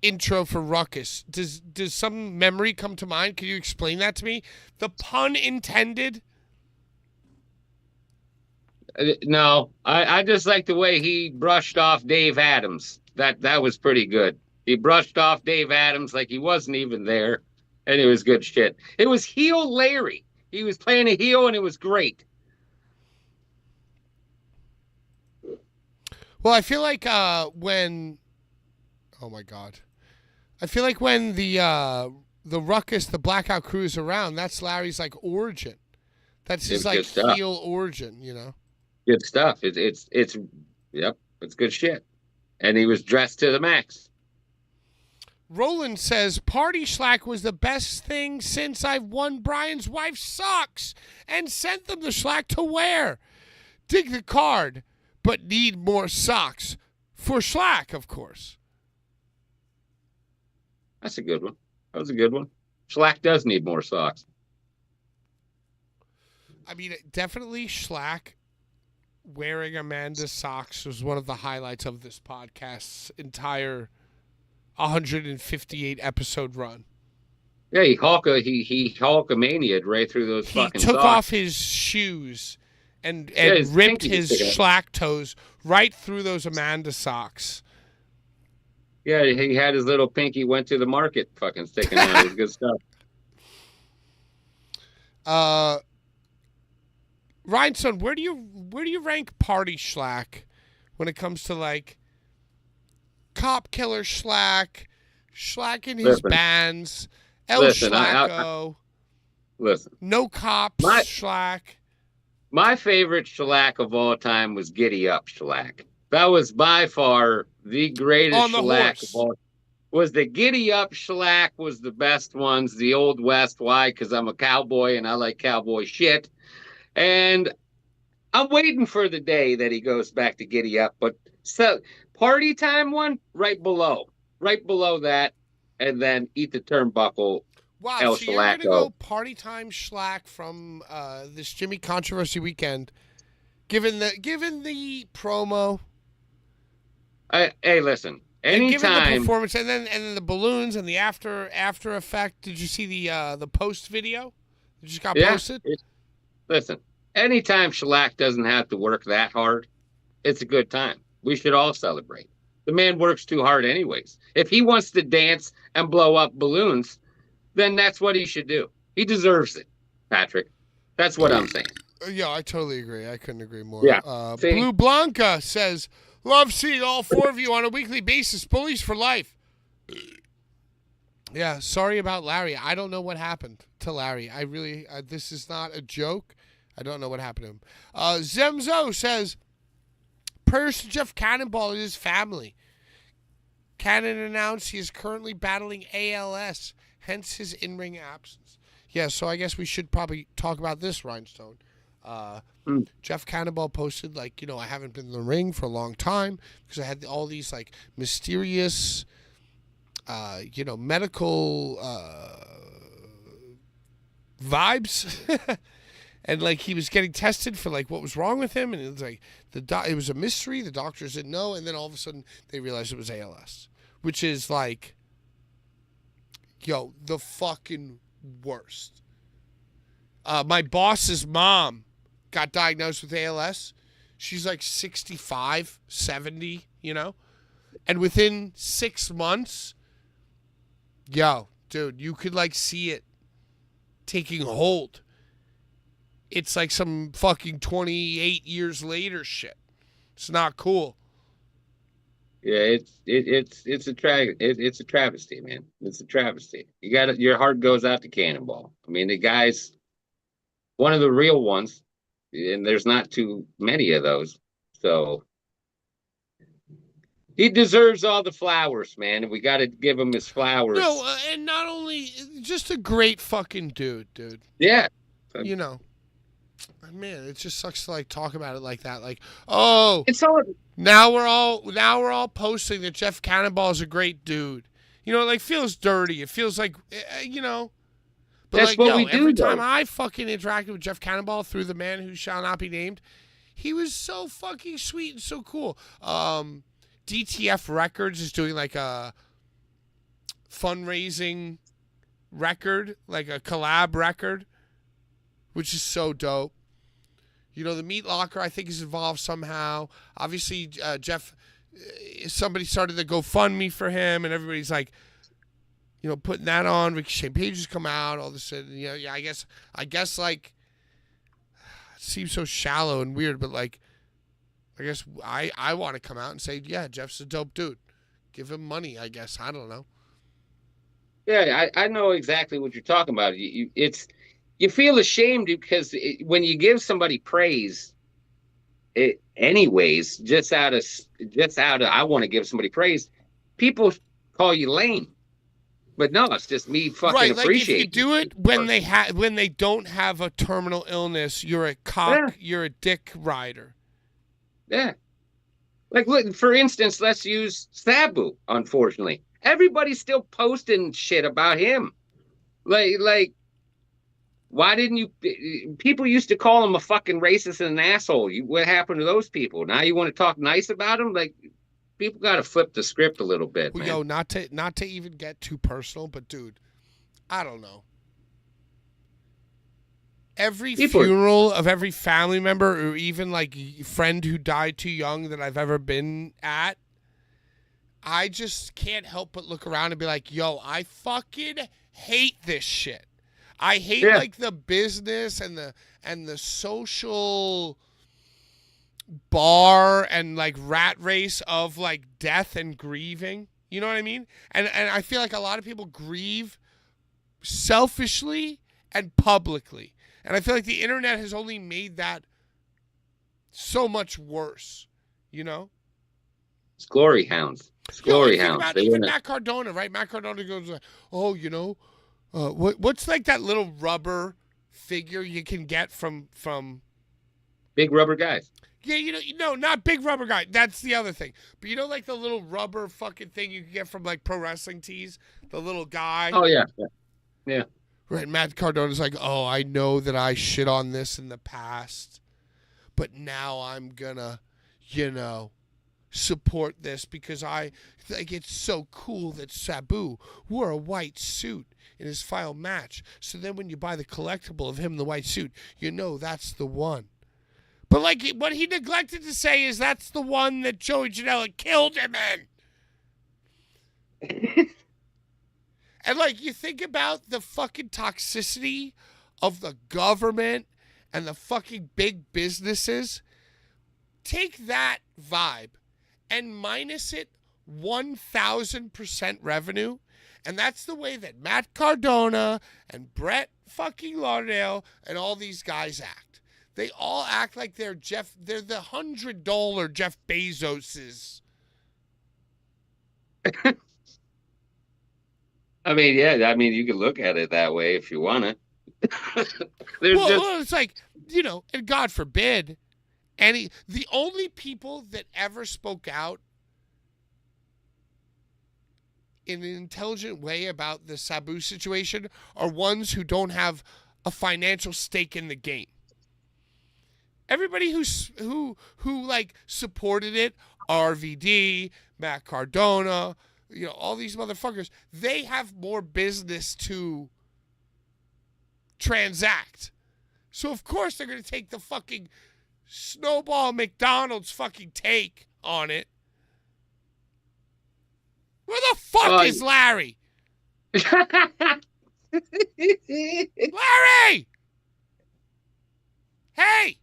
intro for Ruckus, does some memory come to mind? Can you explain that to me? The pun intended? No, I just like the way he brushed off Dave Adams. That was pretty good. He brushed off Dave Adams like he wasn't even there, and it was good shit. It was heel Larry. He was playing a heel, and it was great. Well, I feel like when, oh my God, I feel like when the ruckus, the blackout crew is around, that's Larry's like origin. That's his like heel origin, you know. Good stuff. Yep, it's good shit. And he was dressed to the max. Roland says, Party Schlack was the best thing since I've won Brian's wife's socks and sent them the Schlack to wear. Dig the card, but need more socks. For Schlack, of course. That's a good one. That was a good one. Schlack does need more socks. I mean, definitely Schlack wearing Amanda's socks was one of the highlights of this podcast's entire 158 episode run. Yeah, he Hulkamania'd right through those fucking socks. He took off his shoes and ripped his Schlack toes right through those Amanda socks. Yeah, he had his little pinky went to the market fucking sticking out. It was good stuff. Rhinestone, where do you rank Party Schlack when it comes to like Cop Killer Schlack, Schlack in his bands, El Schlacko, listen, No Cops Schlack. My favorite shellac of all time was Giddy Up Shellac. That was by far the greatest shellac of all. Was the Giddy Up Shellac was the best ones, the Old West. Why? Because I'm a cowboy and I like cowboy shit. And I'm waiting for the day that he goes back to Giddy Up. But so Party Time one, right below that, and then Eat the Turnbuckle. Wow, El so you're going to Shellaco. go Party Time Schlack from this Jimmy Controversy weekend, given the promo. Hey, listen. Given the Anytime performance, and then the balloons and the after effect. Did you see the post video? It just got posted. Listen, anytime Shellac doesn't have to work that hard, it's a good time. We should all celebrate. The man works too hard anyways. If he wants to dance and blow up balloons, then that's what he should do. He deserves it, Patrick. That's what I'm saying. Yeah, I totally agree. I couldn't agree more. Yeah. Blue Blanca says, love seeing all four of you on a weekly basis. Bullies for life. Yeah, sorry about Larry. I don't know what happened to Larry. I really, this is not a joke. I don't know what happened to him. Zemzo says, prayers to Jeff Cannonball and his family. Cannon announced he is currently battling ALS, hence his in-ring absence. Yeah, so I guess we should probably talk about this, Rhinestone. Jeff Cannonball posted, like, I haven't been in the ring for a long time because I had all these, like, mysterious, medical vibes. And, like, he was getting tested for, like, what was wrong with him. And it was, like, it was a mystery. The doctors didn't know. And then all of a sudden, they realized it was ALS. Which is, like, the fucking worst. My boss's mom got diagnosed with ALS. She's, like, 65, 70, And within 6 months, dude, you could, like, see it taking hold. It's like some fucking 28 years later shit. It's not cool. Yeah, it's a travesty, man. It's a travesty. Your heart goes out to Cannonball. I mean, the guy's one of the real ones, and there's not too many of those. So he deserves all the flowers, man. And we got to give him his flowers. No, and not only just a great fucking dude. Yeah, Man, it just sucks to like talk about it like that. Like, oh, it's all. Now we're all posting that Jeff Cannonball is a great dude. It like feels dirty. It feels like But that's like, what we do. Every time I fucking interacted with Jeff Cannonball through the man who shall not be named, he was so fucking sweet and so cool. DTF Records is doing like a fundraising record, like a collab record, which is so dope. The Meat Locker, I think, is involved somehow. Obviously, Jeff, somebody started the GoFundMe for him, and everybody's like, putting that on. Ricochet pages come out, all this, I guess, like, it seems so shallow and weird, but like, I guess I want to come out and say, yeah, Jeff's a dope dude. Give him money, I guess. I don't know. Yeah, I know exactly what you're talking about. You feel ashamed because when you give somebody praise, anyways, just out of I want to give somebody praise, people call you lame. But no, it's just me fucking Right, like if appreciating. you do it when they don't have a terminal illness, you're a cock, you're a dick rider. Yeah. Like, look, for instance, let's use Sabu, unfortunately. Everybody's still posting shit about him. Like, why didn't you? People used to call him a fucking racist and an asshole. What happened to those people? Now you want to talk nice about him? Like, people got to flip the script a little bit, Well, man. yo, not to even get too personal, but dude, I don't know. Every funeral of every family member or even like friend who died too young that I've ever been at, I just can't help but look around and be like, yo, I fucking hate this shit. I hate like the business and the social bar and like rat race of like death and grieving. You know what I mean? And I feel like a lot of people grieve selfishly and publicly. And I feel like the internet has only made that so much worse, you know? It's glory hounds. It's glory hounds. About even Matt Cardona, right? Matt Cardona goes like, oh, you know, what's like that little rubber figure you can get from Big Rubber Guys? Yeah, no, not Big Rubber Guy. That's the other thing. But you know, like the little rubber fucking thing you can get from like pro wrestling tees, the little guy. Oh yeah. Right, Matt Cardona's like, oh, I know that I shit on this in the past, but now I'm gonna, support this because I think it's so cool that Sabu wore a white suit in his final match. So then when you buy the collectible of him in the white suit, you know that's the one. But like what he neglected to say is that's the one that Joey Janela killed him in. And like you think about the fucking toxicity of the government and the fucking big businesses, take that vibe and minus it 1,000% revenue. And that's the way that Matt Cardona and Brett fucking Lauderdale and all these guys act. They all act like they're the $100 Jeff Bezoses. I mean, yeah. I mean, you can look at it that way if you want to. Well, it's like, and God forbid, the only people that ever spoke out in an intelligent way about the Sabu situation are ones who don't have a financial stake in the game. Everybody who like supported it, RVD, Matt Cardona, all these motherfuckers, they have more business to transact. So of course they're going to take the fucking Snowball McDonald's fucking take on it. Where the fuck is Larry? Larry! Hey!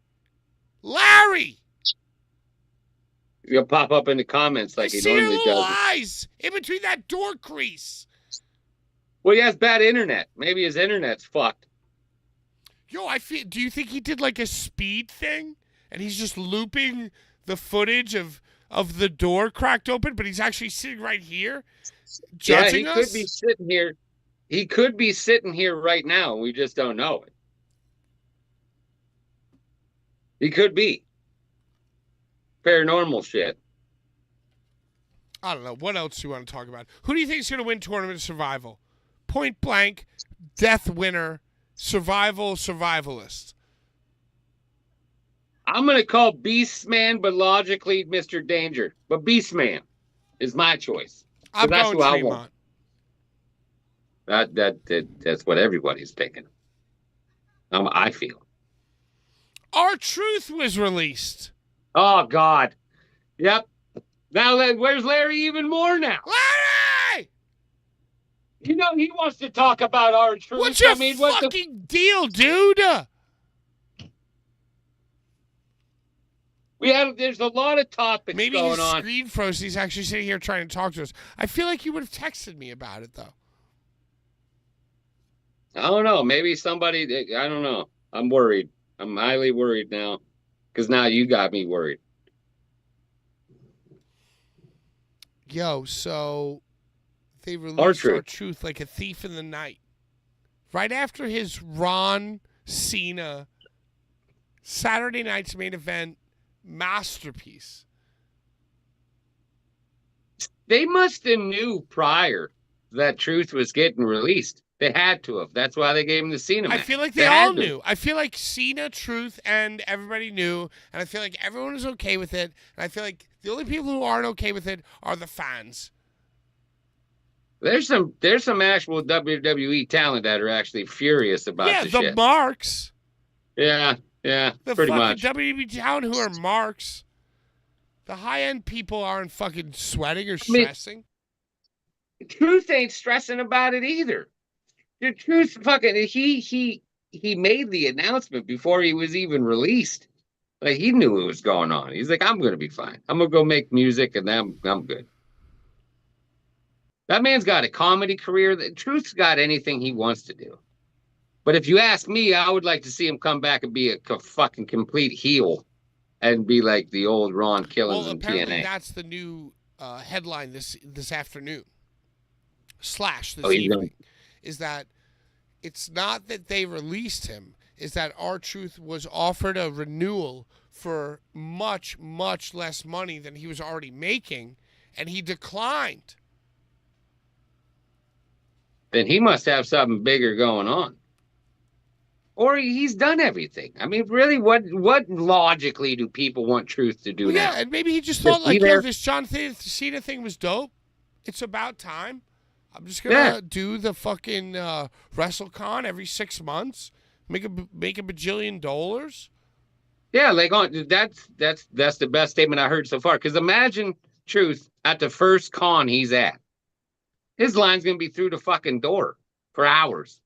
Larry! He'll pop up in the comments like he normally does. Eyes in between that door crease. Well, he has bad internet. Maybe his internet's fucked. Yo, do you think he did like a speed thing? And he's just looping the footage of the door cracked open, but he's actually sitting right here judging us? Could be sitting here. He could be sitting here right now, and we just don't know it. He could be. Paranormal shit. I don't know. What else do you want to talk about? Who do you think is going to win Tournament of Survival? Point blank, death winner, survivalist. I'm going to call Beastman, but logically Mr. Danger. But Beastman is my choice. I'm that's going who I Tremont. want. That's what everybody's picking. I feel. R-Truth was released. Oh, God. Yep. Now, where's Larry even more now? Larry! He wants to talk about R-Truth. What's your fucking deal, dude? There's a lot of topics Maybe going his on. screen froze. He's actually sitting here trying to talk to us. I feel like you would have texted me about it, though. I don't know. Maybe somebody, I don't know. I'm worried. I'm highly worried now because now you got me worried. Yo, so they released R-Truth. R-Truth like a thief in the night. Right after his Ron Cena Saturday night's main event masterpiece. They must have knew prior that Truth was getting released. They had to have. That's why they gave him the Cena match. I feel like they all knew. I feel like Cena, Truth, and everybody knew, and I feel like everyone was okay with it, and I feel like the only people who aren't okay with it are the fans. There's some actual WWE talent that are actually furious about Yeah, this the shit. marks. Yeah, The pretty fucking much. WWE talent who are marks. The high-end people aren't fucking sweating or stressing. Truth ain't stressing about it either. The Truth fucking he made the announcement before he was even released. Like he knew what was going on. He's like, I'm gonna be fine. I'm gonna go make music and I'm good. That man's got a comedy career. Truth's got anything he wants to do. But if you ask me, I would like to see him come back and be a fucking complete heel and be like the old Ron Killings in apparently TNA. that's the new headline this afternoon. This he's evening. Is that it's not that they released him, is that R-Truth was offered a renewal for much, much less money than he was already making, and he declined. Then he must have something bigger going on. Or he's done everything. I mean, really, what logically do people want Truth to do now? Yeah, and maybe he just thought, Just be like, there. this John Cena thing was dope. It's about time. I'm just gonna do the fucking WrestleCon every 6 months, make a bajillion dollars. Yeah, like that's the best statement I heard so far. Because imagine Truth at the first con he's at. His line's gonna be through the fucking door for hours.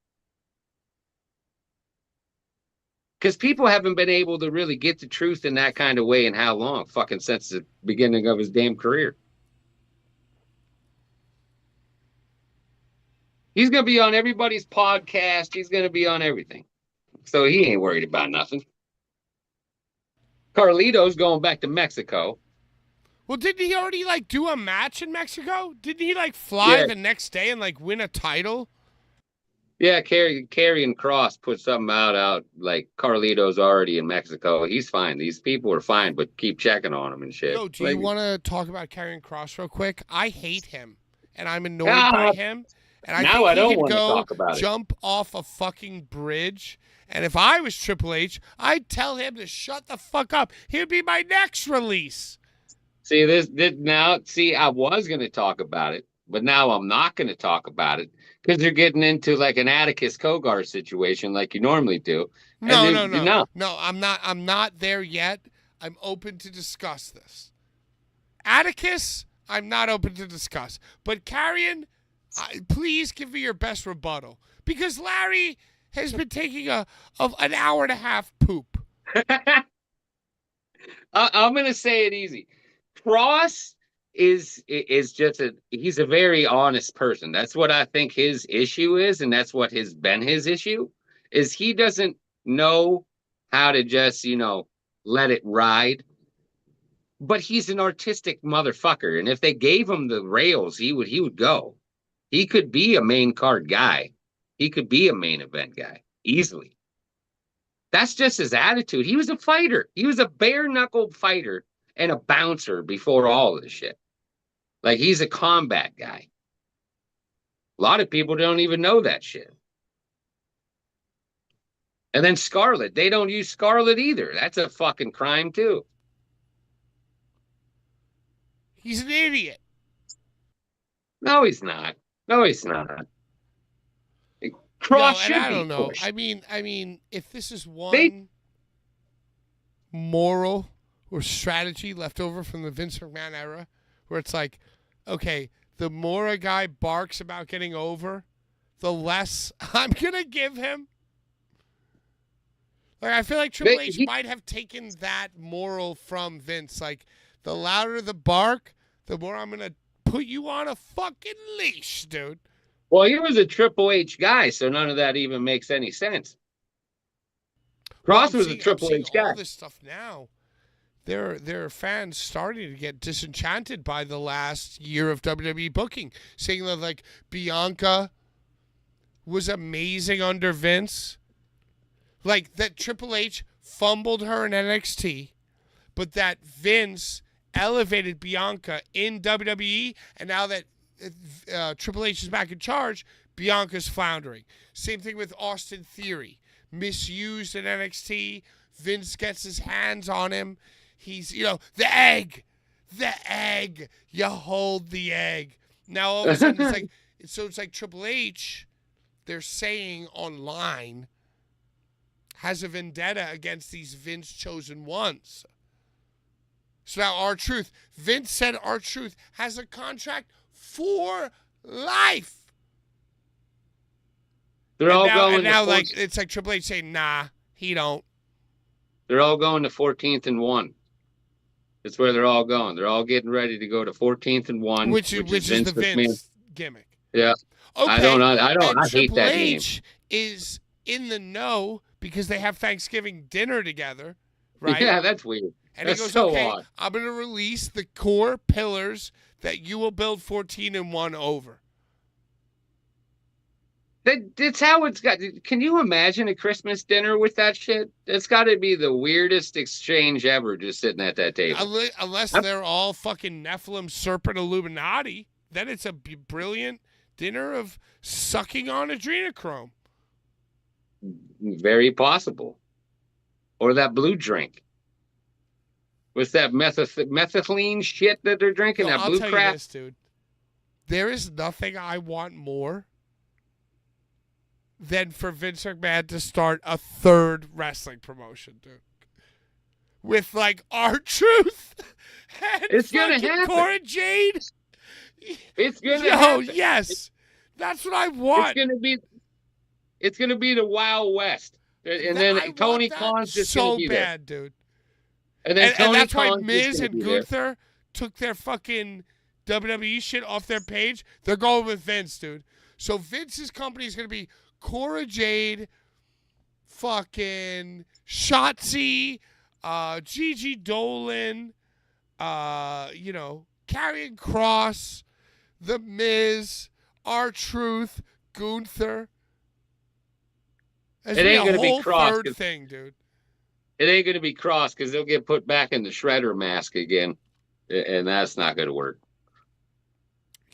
Because people haven't been able to really get the Truth in that kind of way in how long? Fucking since the beginning of his damn career. He's going to be on everybody's podcast. He's going to be on everything. So he ain't worried about nothing. Carlito's going back to Mexico. Well, didn't he already, like, do a match in Mexico? Didn't he, like, fly the next day and, like, win a title? Yeah, Karrion Kross put something out like Carlito's already in Mexico. He's fine. These people are fine, but keep checking on him and shit. Yo, do like, you want to talk about Karrion Kross real quick? I hate him, and I'm annoyed by him. And I think he could go jump off a fucking bridge. And if I was Triple H, I'd tell him to shut the fuck up. He would be my next release. See, I was going to talk about it, but now I'm not going to talk about it because you're getting into like an Atticus Kogar situation like you normally do. No, I'm not there yet. I'm open to discuss this. Atticus, I'm not open to discuss. But Karrion, please give me your best rebuttal. Because Larry has been taking an hour and a half poop. I'm going to say it easy. Cross is just he's a very honest person. That's what I think his issue is, and that's what has been his issue, is he doesn't know how to just, let it ride. But he's an artistic motherfucker, and if they gave him the rails, he would go. He could be a main card guy. He could be a main event guy easily. That's just his attitude. He was a fighter. He was a bare-knuckled fighter and a bouncer before all of this shit. Like, he's a combat guy. A lot of people don't even know that shit. And then Scarlett. They don't use Scarlett either. That's a fucking crime, too. He's an idiot. No, he's not. Cross should be. I don't know. Pushed. I mean, if this is one moral or strategy left over from the Vince McMahon era, where it's like, okay, the more a guy barks about getting over, the less I'm gonna give him. Like, I feel like Triple H He- might have taken that moral from Vince. Like, the louder the bark, the more I'm going to put you on a fucking leash, dude. Well, he was a Triple H guy, so none of that even makes any sense. Cross was a Triple H guy. All this stuff now. There are fans starting to get disenchanted by the last year of WWE booking, saying that like Bianca was amazing under Vince, like that Triple H fumbled her in NXT, but that Vince elevated Bianca in WWE, and now that Triple H is back in charge, Bianca's floundering. Same thing with Austin Theory, misused in NXT. Vince gets his hands on him. He's, the egg. You hold the egg. Now all of a sudden it's like, it's like Triple H, they're saying online, has a vendetta against these Vince chosen ones. So now R-Truth, Vince said R-Truth has a contract for life. They're all going. And now like it's like Triple H saying, nah, he don't. They're all going to 14th and 1. That's where they're all going. They're all getting ready to go to 14th and 1, which is the Vince gimmick. Yeah. Okay. I hate that name. H is in the know because they have Thanksgiving dinner together, right? Yeah, that's weird. And that's he goes, so okay, odd. I'm going to release the core pillars that you will build 14 and 1 over. That's how it's got. Can you imagine a Christmas dinner with that shit? It's got to be the weirdest exchange ever, just sitting at that table. Unless they're all fucking Nephilim serpent Illuminati, then it's a brilliant dinner of sucking on adrenochrome. Very possible. Or that blue drink. What's that methylene shit that they're drinking? That blue crap? I'll tell you this, dude. There is nothing I want more than for Vince McMahon to start a third wrestling promotion, dude. With like R-Truth and it's gonna happen. Cora Jade. It's gonna happen. Yes. That's what I want. It's gonna be the Wild West. And then Tony Khan's just so gonna be bad, there. dude. And then and that's why Khan's Miz and Gunther took their fucking WWE shit off their page. They're going with Vince, dude. So Vince's company is gonna be Cora Jade, fucking Shotzi, Gigi Dolan, Karrion Kross, The Miz, R-Truth, Gunther. It ain't gonna be Kross. Third thing, dude. It ain't gonna be Kross because they'll get put back in the shredder mask again, and that's not gonna work.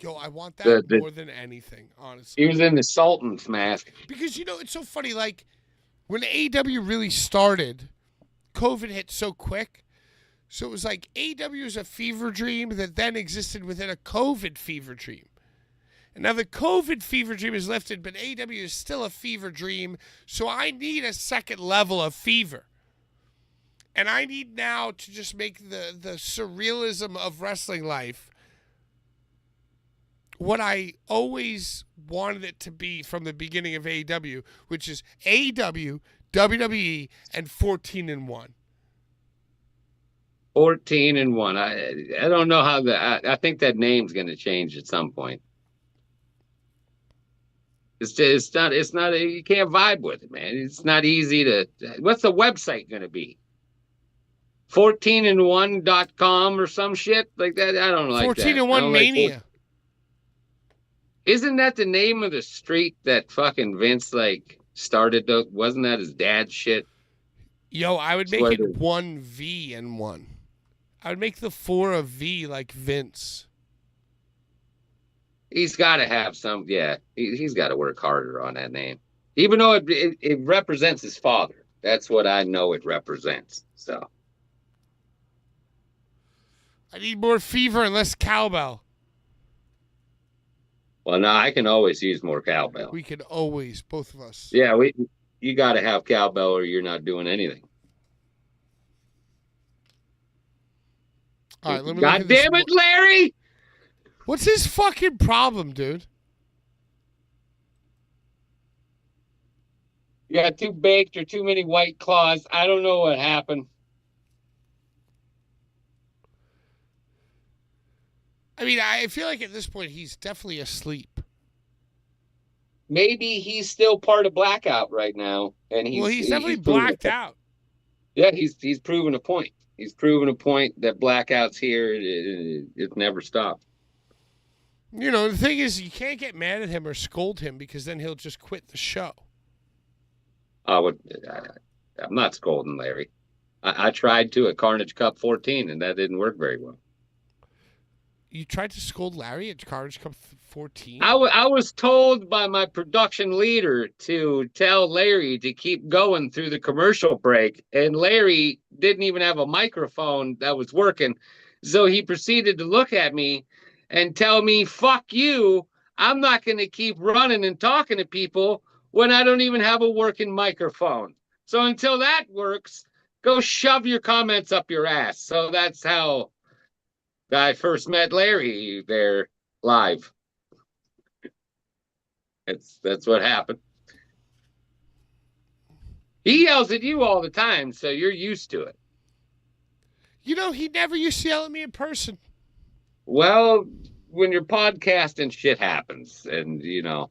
Yo, I want that more than anything, honestly. He was in the Sultan's mask. Because, it's so funny. Like, when AEW really started, COVID hit so quick. So it was like AEW is a fever dream that then existed within a COVID fever dream. And now the COVID fever dream is lifted, but AEW is still a fever dream. So I need a second level of fever. And I need now to just make the surrealism of wrestling life what I always wanted it to be from the beginning of AEW, which is AEW, WWE, and 14 and 1. 14 and 1. I don't know how I think that name's going to change at some point. It's not you can't vibe with it, man. It's not easy to. What's the website going to be? 14and1.com or some shit like that. I don't like 14 that. 14 and 1 Mania. Like isn't that the name of the street that fucking Vince started? Wasn't that his dad's shit? Yo, I would make it 1V and 1. I would make the 4 a V like Vince. He's got to have some. Yeah, he's got to work harder on that name, even though it represents his father. That's what I know it represents. So I need more fever and less cowbell. Well, no, I can always use more cowbell. We can always, both of us. Yeah, you got to have cowbell or you're not doing anything. All right, let me. God damn it, Larry! What's his fucking problem, dude? You got too baked or too many White Claws. I don't know what happened. I mean, I feel like at this point he's definitely asleep. Maybe he's still part of blackout right now, and he's definitely blacked out. Yeah, he's proven a point. He's proven a point that blackout's here. It never stopped. You know, the thing is, you can't get mad at him or scold him because then he'll just quit the show. I'm not scolding Larry. I tried to at Carnage Cup 14, and that didn't work very well. You tried to scold Larry at Carnage Cup 14? I was told by my production leader to tell Larry to keep going through the commercial break, and Larry didn't even have a microphone that was working. So he proceeded to look at me and tell me, fuck you, I'm not going to keep running and talking to people when I don't even have a working microphone. So until that works, go shove your comments up your ass. So that's how I first met Larry there live. That's what happened. He yells at you all the time, so you're used to it. You know, he never used to yell at me in person. Well, when you're podcasting, shit happens, and you know.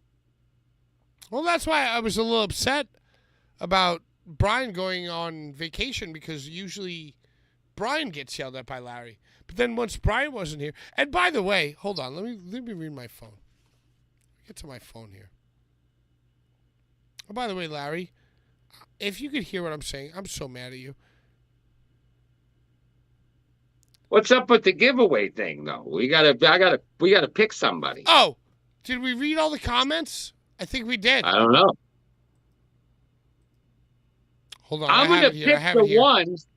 Well, that's why I was a little upset about Brian going on vacation, because usually Brian gets yelled at by Larry. But then once Brian wasn't here, and by the way, hold on, let me read my phone. Get to my phone here. Oh, by the way, Larry, if you could hear what I'm saying, I'm so mad at you. What's up with the giveaway thing, though? We gotta pick somebody. Oh, did we read all the comments? I think we did. I don't know. Hold on, I'm gonna pick the ones.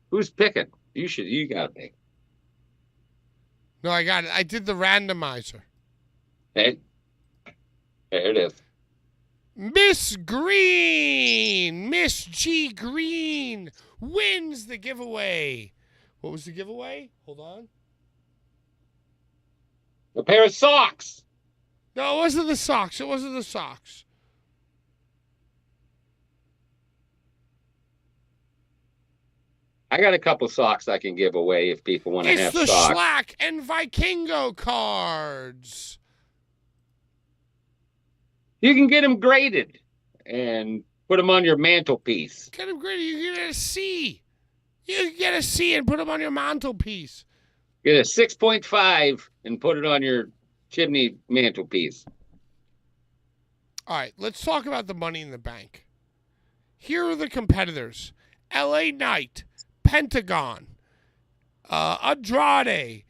Who's picking? You gotta pick. No, I got it. I did the randomizer. Hey, there it is. Miss Green, Miss G Green wins the giveaway. What was the giveaway? Hold on. A pair of socks. No, it wasn't the socks. It wasn't the socks. I got a couple socks I can give away if people want to have socks. It's the Schlack and Vikingo cards. You can get them graded and put them on your mantelpiece. Get them graded. You get a C. You can get a C and put them on your mantelpiece. Get a 6.5 and put it on your chimney mantelpiece. All right, let's talk about the Money in the Bank. Here are the competitors. LA Knight, Pentagon, Andrade,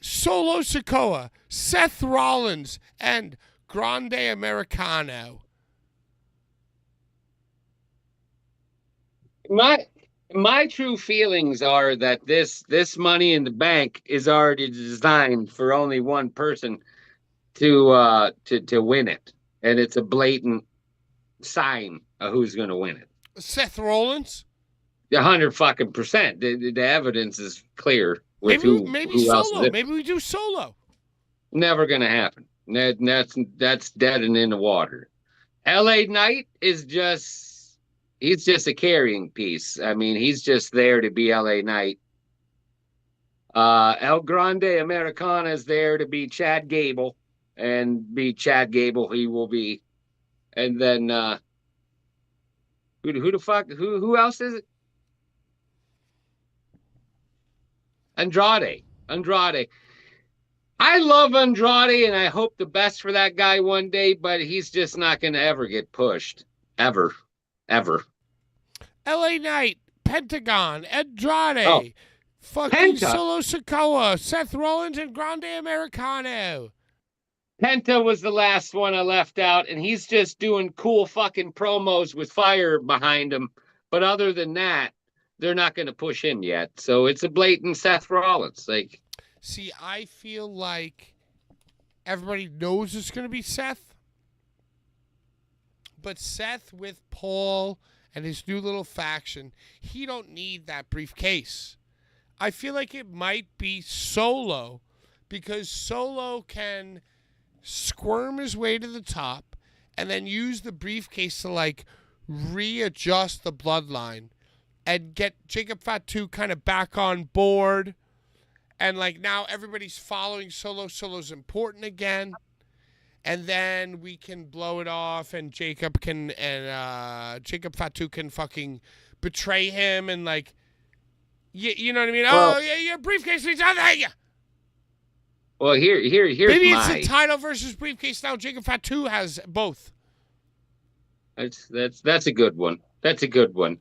Solo Sikoa, Seth Rollins, and Grande Americano. My true feelings are that this Money in the Bank is already designed for only one person to win it, and it's a blatant sign of who's going to win it. Seth Rollins. 100% The evidence is clear with maybe who else Solo. Maybe we do Solo. Never going to happen. That's dead and in the water. LA Knight is he's just a carrying piece. I mean, he's just there to be LA Knight. El Grande Americana is there to be Chad Gable, and be Chad Gable he will be. And then who the fuck who else is it? Andrade. I love Andrade, and I hope the best for that guy one day, but he's just not going to ever get pushed. Ever. LA Knight, Pentagon, Andrade, Penta. Solo Sikoa, Seth Rollins, and Grande Americano. Penta was the last one I left out, and he's just doing cool fucking promos with fire behind him. But other than that, they're not going to push him yet. So it's a blatant Seth Rollins. See, I feel like everybody knows it's going to be Seth. But Seth with Paul and his new little faction, he don't need that briefcase. I feel like it might be Solo, because Solo can squirm his way to the top and then use the briefcase to like readjust the bloodline and get Jacob Fatu kind of back on board. And like now everybody's following Solo. Solo's important again. And then we can blow it off and Jacob Fatu can fucking betray him and like, you know what I mean? Well, oh, yeah, your briefcase needs out there. Yeah. Well, here's Maybe my... it's the title versus briefcase now. Jacob Fatu has both. That's a good one. That's a good one.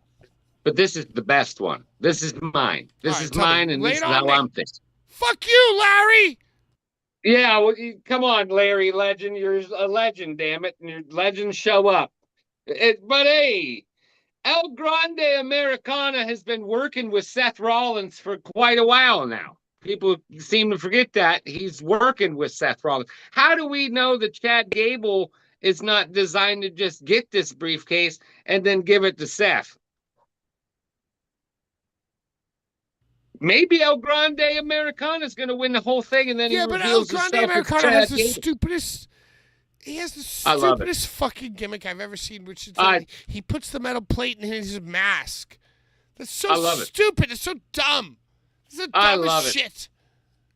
But this is the best one. This is mine. This is mine, and this is how I'm thinking. Fuck you, Larry! Yeah, well, come on, Larry, legend. You're a legend, damn it. And your legends show up. But hey, El Grande Americana has been working with Seth Rollins for quite a while now. People seem to forget that. He's working with Seth Rollins. How do we know that Chad Gable is not designed to just get this briefcase and then give it to Seth? Maybe El Grande Americana is going to win the whole thing, and then he reveals himself. Yeah, but El Grande Americana has the stupidest. He has the stupidest fucking gimmick I've ever seen, which is like he puts the metal plate in his mask. That's so stupid. It's so dumb. It's the dumbest shit.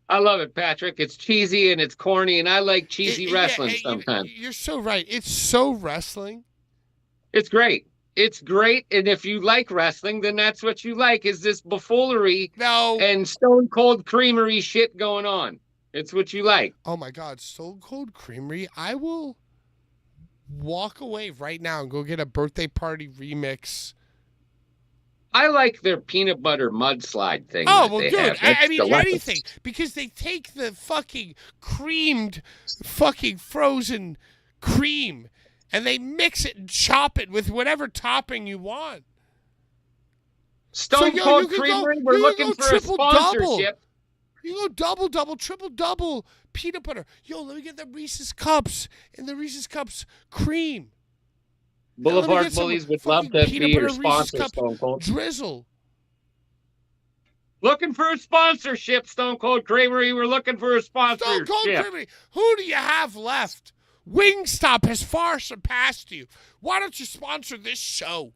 I love it, Patrick. It's cheesy and it's corny, and I like cheesy wrestling sometimes. You're so right. It's so wrestling. It's great. It's great, and if you like wrestling, then that's what you like, is this buffoonery and Stone Cold Creamery shit going on. It's what you like. Oh, my God, Stone Cold Creamery. I will walk away right now and go get a birthday party remix. I like their peanut butter mudslide thing. Oh, well, dude, I mean, anything. Because they take the fucking creamed fucking frozen cream and they mix it and chop it with whatever topping you want. Stone Cold Creamery, we're looking for a sponsorship. You go double, triple peanut butter. Yo, let me get the Reese's Cups and the Reese's Cups cream. Blvd Bullies would love to be your sponsor, Stone Cold. Drizzle. Looking for a sponsorship, Stone Cold Creamery. We're looking for a sponsorship. Stone Cold Creamery. Who do you have left? Wingstop has far surpassed you. Why don't you sponsor this show?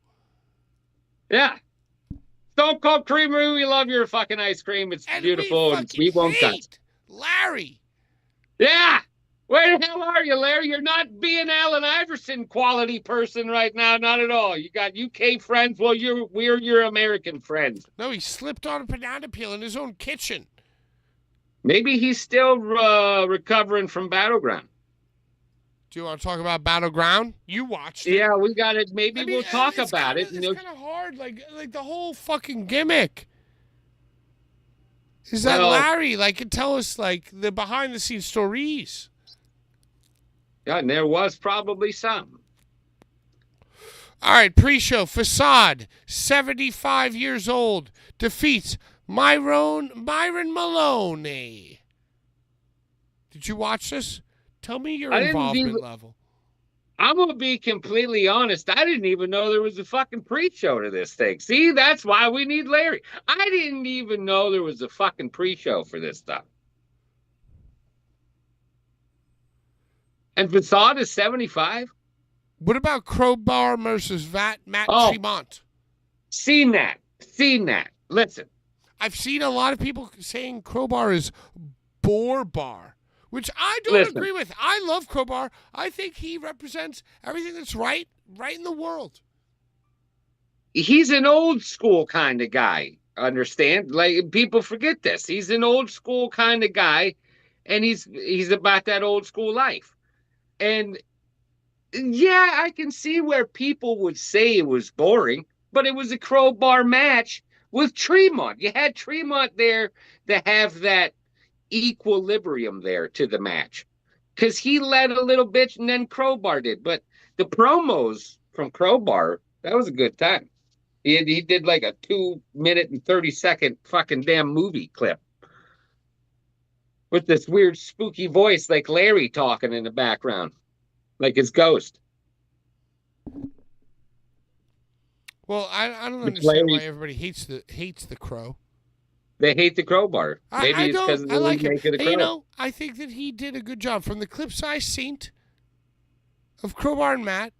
Yeah. Stone Cold Creamery, we love your fucking ice cream. It's beautiful, and we won't cut. Larry. Yeah. Where the hell are you, Larry? You're not being Allen Iverson quality person right now. Not at all. You got UK friends. Well, we're your American friends. No, he slipped on a banana peel in his own kitchen. Maybe he's still recovering from Battleground. Do you want to talk about Battleground? You watched it. Yeah, we got it. Maybe we'll talk about it. It's kind of hard. Like the whole fucking gimmick is that Larry can tell us like the behind the scenes stories. Yeah, and there was probably some. All right, pre-show. Facade, 75 years old, defeats Myron Maloney. Did you watch this? Tell me your involvement level. I'm going to be completely honest. I didn't even know there was a fucking pre-show to this thing. See, that's why we need Larry. I didn't even know there was a fucking pre-show for this stuff. And Facade is 75? What about Crowbar versus Matt Tremont? Seen that. Listen. I've seen a lot of people saying Crowbar is Bar, which I don't agree with. I love Crowbar. I think he represents everything that's right in the world. He's an old school kind of guy, understand? Like, people forget this. He's an old school kind of guy, and he's about that old school life. And yeah, I can see where people would say it was boring, but it was a Crowbar match with Tremont. You had Tremont there to have that equilibrium there to the match, because he led a little bit and then Crowbar did. But the promos from Crowbar, that was a good time. He did like a 2-minute and 30-second fucking damn movie clip with this weird spooky voice like Larry talking in the background, like his ghost. Well, I don't understand why everybody hates the Crow. They hate the Crowbar. Maybe it's because of the remake of the Crow. I think that he did a good job. From the clips I've seen, of Crowbar and Matt.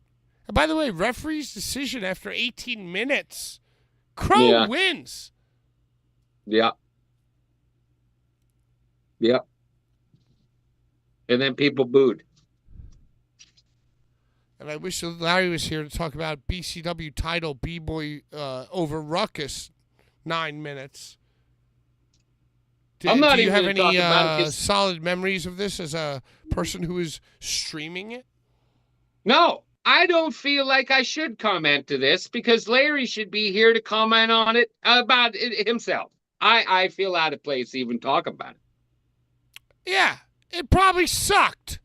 And by the way, referee's decision after 18 minutes. Crow wins. Yeah. Yep. And then people booed. And I wish Larry was here to talk about BCW title B-Boy over Ruckus 9 minutes. Do you have any solid memories of this as a person who is streaming it? No, I don't feel like I should comment to this because Larry should be here to comment on it about it himself. I feel out of place to even talk about it. Yeah, it probably sucked.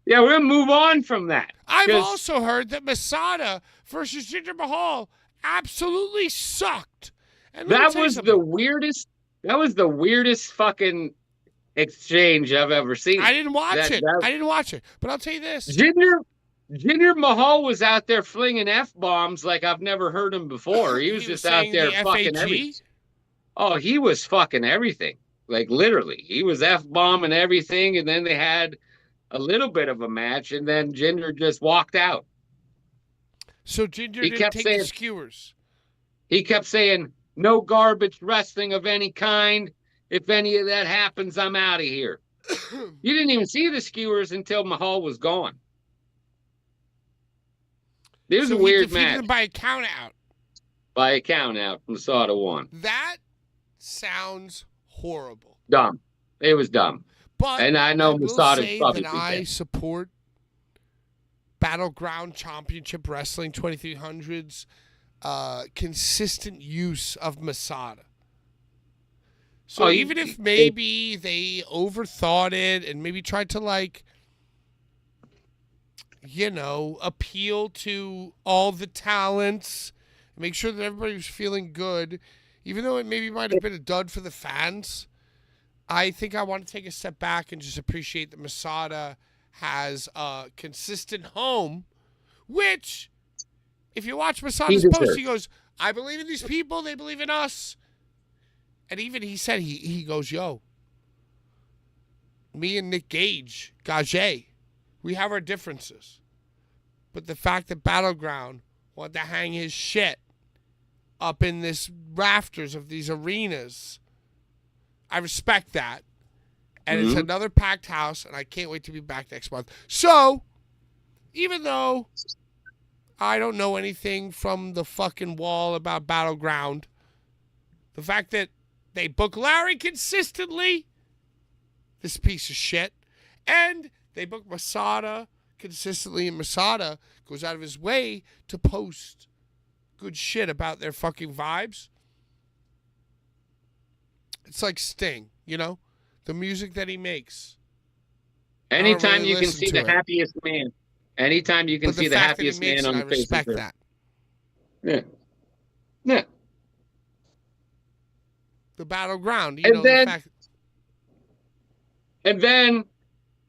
Yeah, we're going to move on from that. I've also heard that Masada versus Jinder Mahal absolutely sucked. And that was the weirdest. That was the weirdest fucking exchange I've ever seen. I didn't watch it. I didn't watch it. But I'll tell you this. Jinder Mahal was out there flinging F-bombs like I've never heard him before. He was just out there fucking everything. Oh, he was fucking everything. Like, literally. He was F-bombing everything, and then they had a little bit of a match, and then Jinder just walked out. So Jinder didn't take the skewers. He kept saying, no garbage wrestling of any kind. If any of that happens, I'm out of here. You didn't even see the skewers until Mahal was gone. It was a weird match. By a count out. By a count out, Masada won. That sounds horrible. Dumb. It was dumb. But and I know Masada's probably that I support Battleground Championship Wrestling 2300's consistent use of Masada. So even if maybe they overthought it and maybe tried to appeal to all the talents, make sure that everybody was feeling good, even though it maybe might have been a dud for the fans, I think I want to take a step back and just appreciate that Masada has a consistent home, which, if you watch Masada's post, he goes, I believe in these people, they believe in us. And even he said, he goes, yo, me and Nick Gage, we have our differences. But the fact that Battleground wanted to hang his shit up in this rafters of these arenas, I respect that. And it's another packed house, and I can't wait to be back next month. So, even though I don't know anything from the fucking wall about Battleground, the fact that they book Larry consistently, this piece of shit, and they book Masada consistently, and Masada goes out of his way to post good shit about their fucking vibes. It's like Sting, the music that he makes. Anytime you can see the happiest man. Anytime you can see the happiest man on the face of the earth. I respect that. Yeah. The Battleground, and then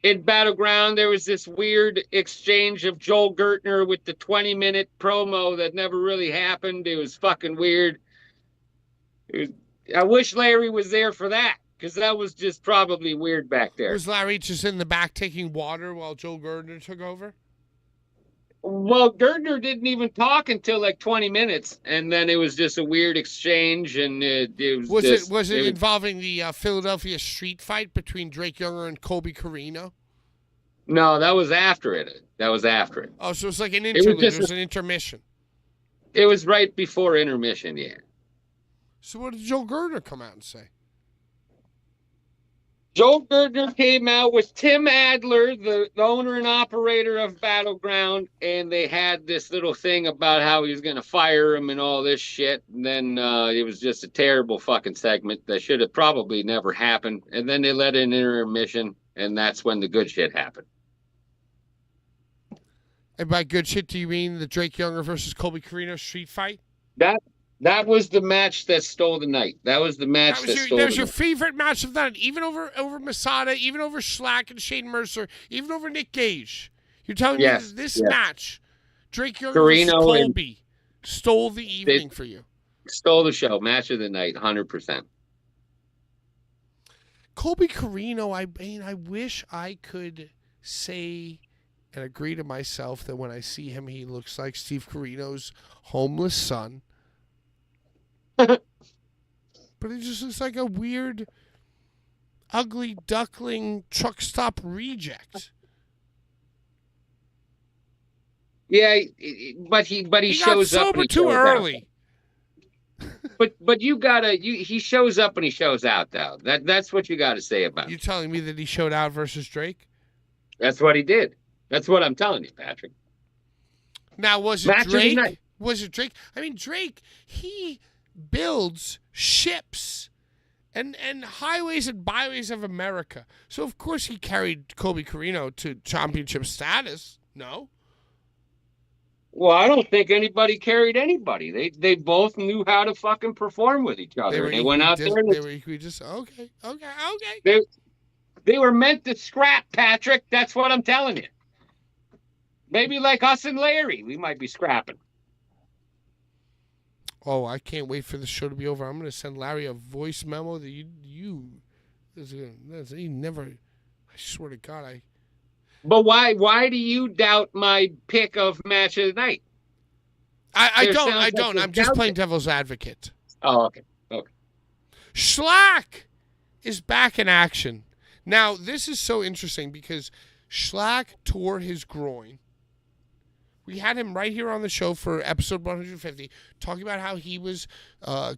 in Battleground, there was this weird exchange of Joel Gertner with the 20-minute promo that never really happened. It was fucking weird. I wish Larry was there for that, because that was just probably weird back there. Was Larry just in the back taking water while Joel Gertner took over? Well, Gertner didn't even talk until like 20 minutes, and then it was just a weird exchange, and it was it involving the Philadelphia street fight between Drake Younger and Colby Carino? No, that was after it. Oh, so it was like an interlude. It was an intermission. It was right before intermission, yeah. So what did Joel Gertner come out and say? Joel Gertner came out with Tim Adler, the owner and operator of Battleground, and they had this little thing about how he was going to fire him and all this shit. And then it was just a terrible fucking segment that should have probably never happened. And then they let in intermission, and that's when the good shit happened. And by good shit, do you mean the Drake Younger versus Colby Carino street fight? That was the match that stole the night. That was the match that stole the night. That was your favorite match of the night, even over Masada, even over Schlack and Shane Mercer, even over Nick Gage. You're telling me this match, Drake Younger versus Colby, stole the evening for you? Stole the show. Match of the night, 100%. Colby Carino, I wish I could say and agree to myself that when I see him, he looks like Steve Carino's homeless son. But he just looks like a weird, ugly duckling truck stop reject. Yeah, but he shows got up sober and he too shows early. out. But he shows up and he shows out though. That's what you gotta say about You it. telling me that he showed out versus Drake? That's what he did. That's what I'm telling you, Patrick. Now, was it Match of the Drake? night. Was it Drake? I mean, Drake, he builds ships and highways and byways of America. So, of course, he carried Kobe Carino to championship status. No? Well, I don't think anybody carried anybody. They both knew how to fucking perform with each other. And they went out there and They were equally just, okay. they were meant to scrap, Patrick. That's what I'm telling you. Maybe like us and Larry, we might be scrapping. Oh, I can't wait for the show to be over. I'm going to send Larry a voice memo that he never, I swear to God, But why do you doubt my pick of match of the night? I There don't. sounds like you're I'm just doubting playing it. devil's advocate. Oh, okay. Schlack is back in action. Now, this is so interesting because Schlack tore his groin. We had him right here on the show for episode 150, talking about how he was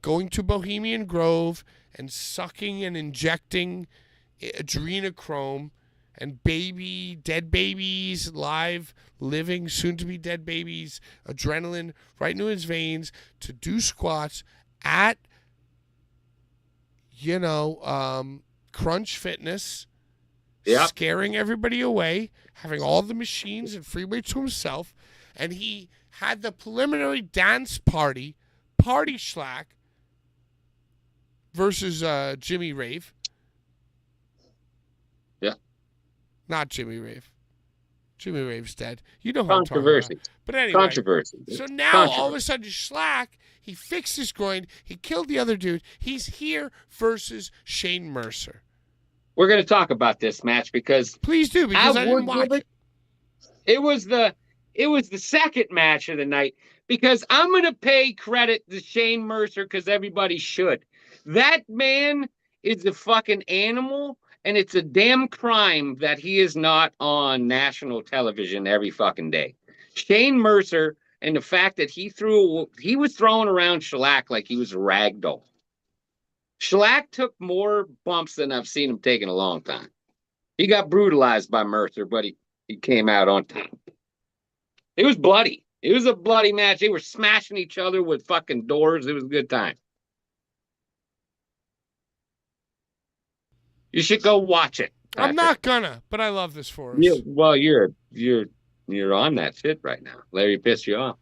going to Bohemian Grove and sucking and injecting adrenochrome and dead babies, live, living, soon-to-be dead babies, adrenaline right into his veins to do squats at, Crunch Fitness, Yep. scaring everybody away, having all the machines and free weights to himself, and he had the preliminary dance party Schlack, versus Jimmy Rave. Yeah. Not Jimmy Rave. Jimmy Rave's dead. You know who I'm talking Controversy. about. But anyway. Controversy. So now, all of a sudden, Schlack, he fixed his groin. He killed the other dude. He's here versus Shane Mercer. We're going to talk about this match because Please do, because I didn't watch it. It was the second match of the night because I'm going to pay credit to Shane Mercer because everybody should. That man is a fucking animal, and it's a damn crime that he is not on national television every fucking day. Shane Mercer, and the fact that he was throwing around Shellac like he was a rag doll. Shellac took more bumps than I've seen him take in a long time. He got brutalized by Mercer, but he came out on top. It was bloody. It was a bloody match. They were smashing each other with fucking doors. It was a good time. You should go watch it. I'm not gonna, but I love this for us. Yeah, well, you're on that shit right now. Larry pissed you off.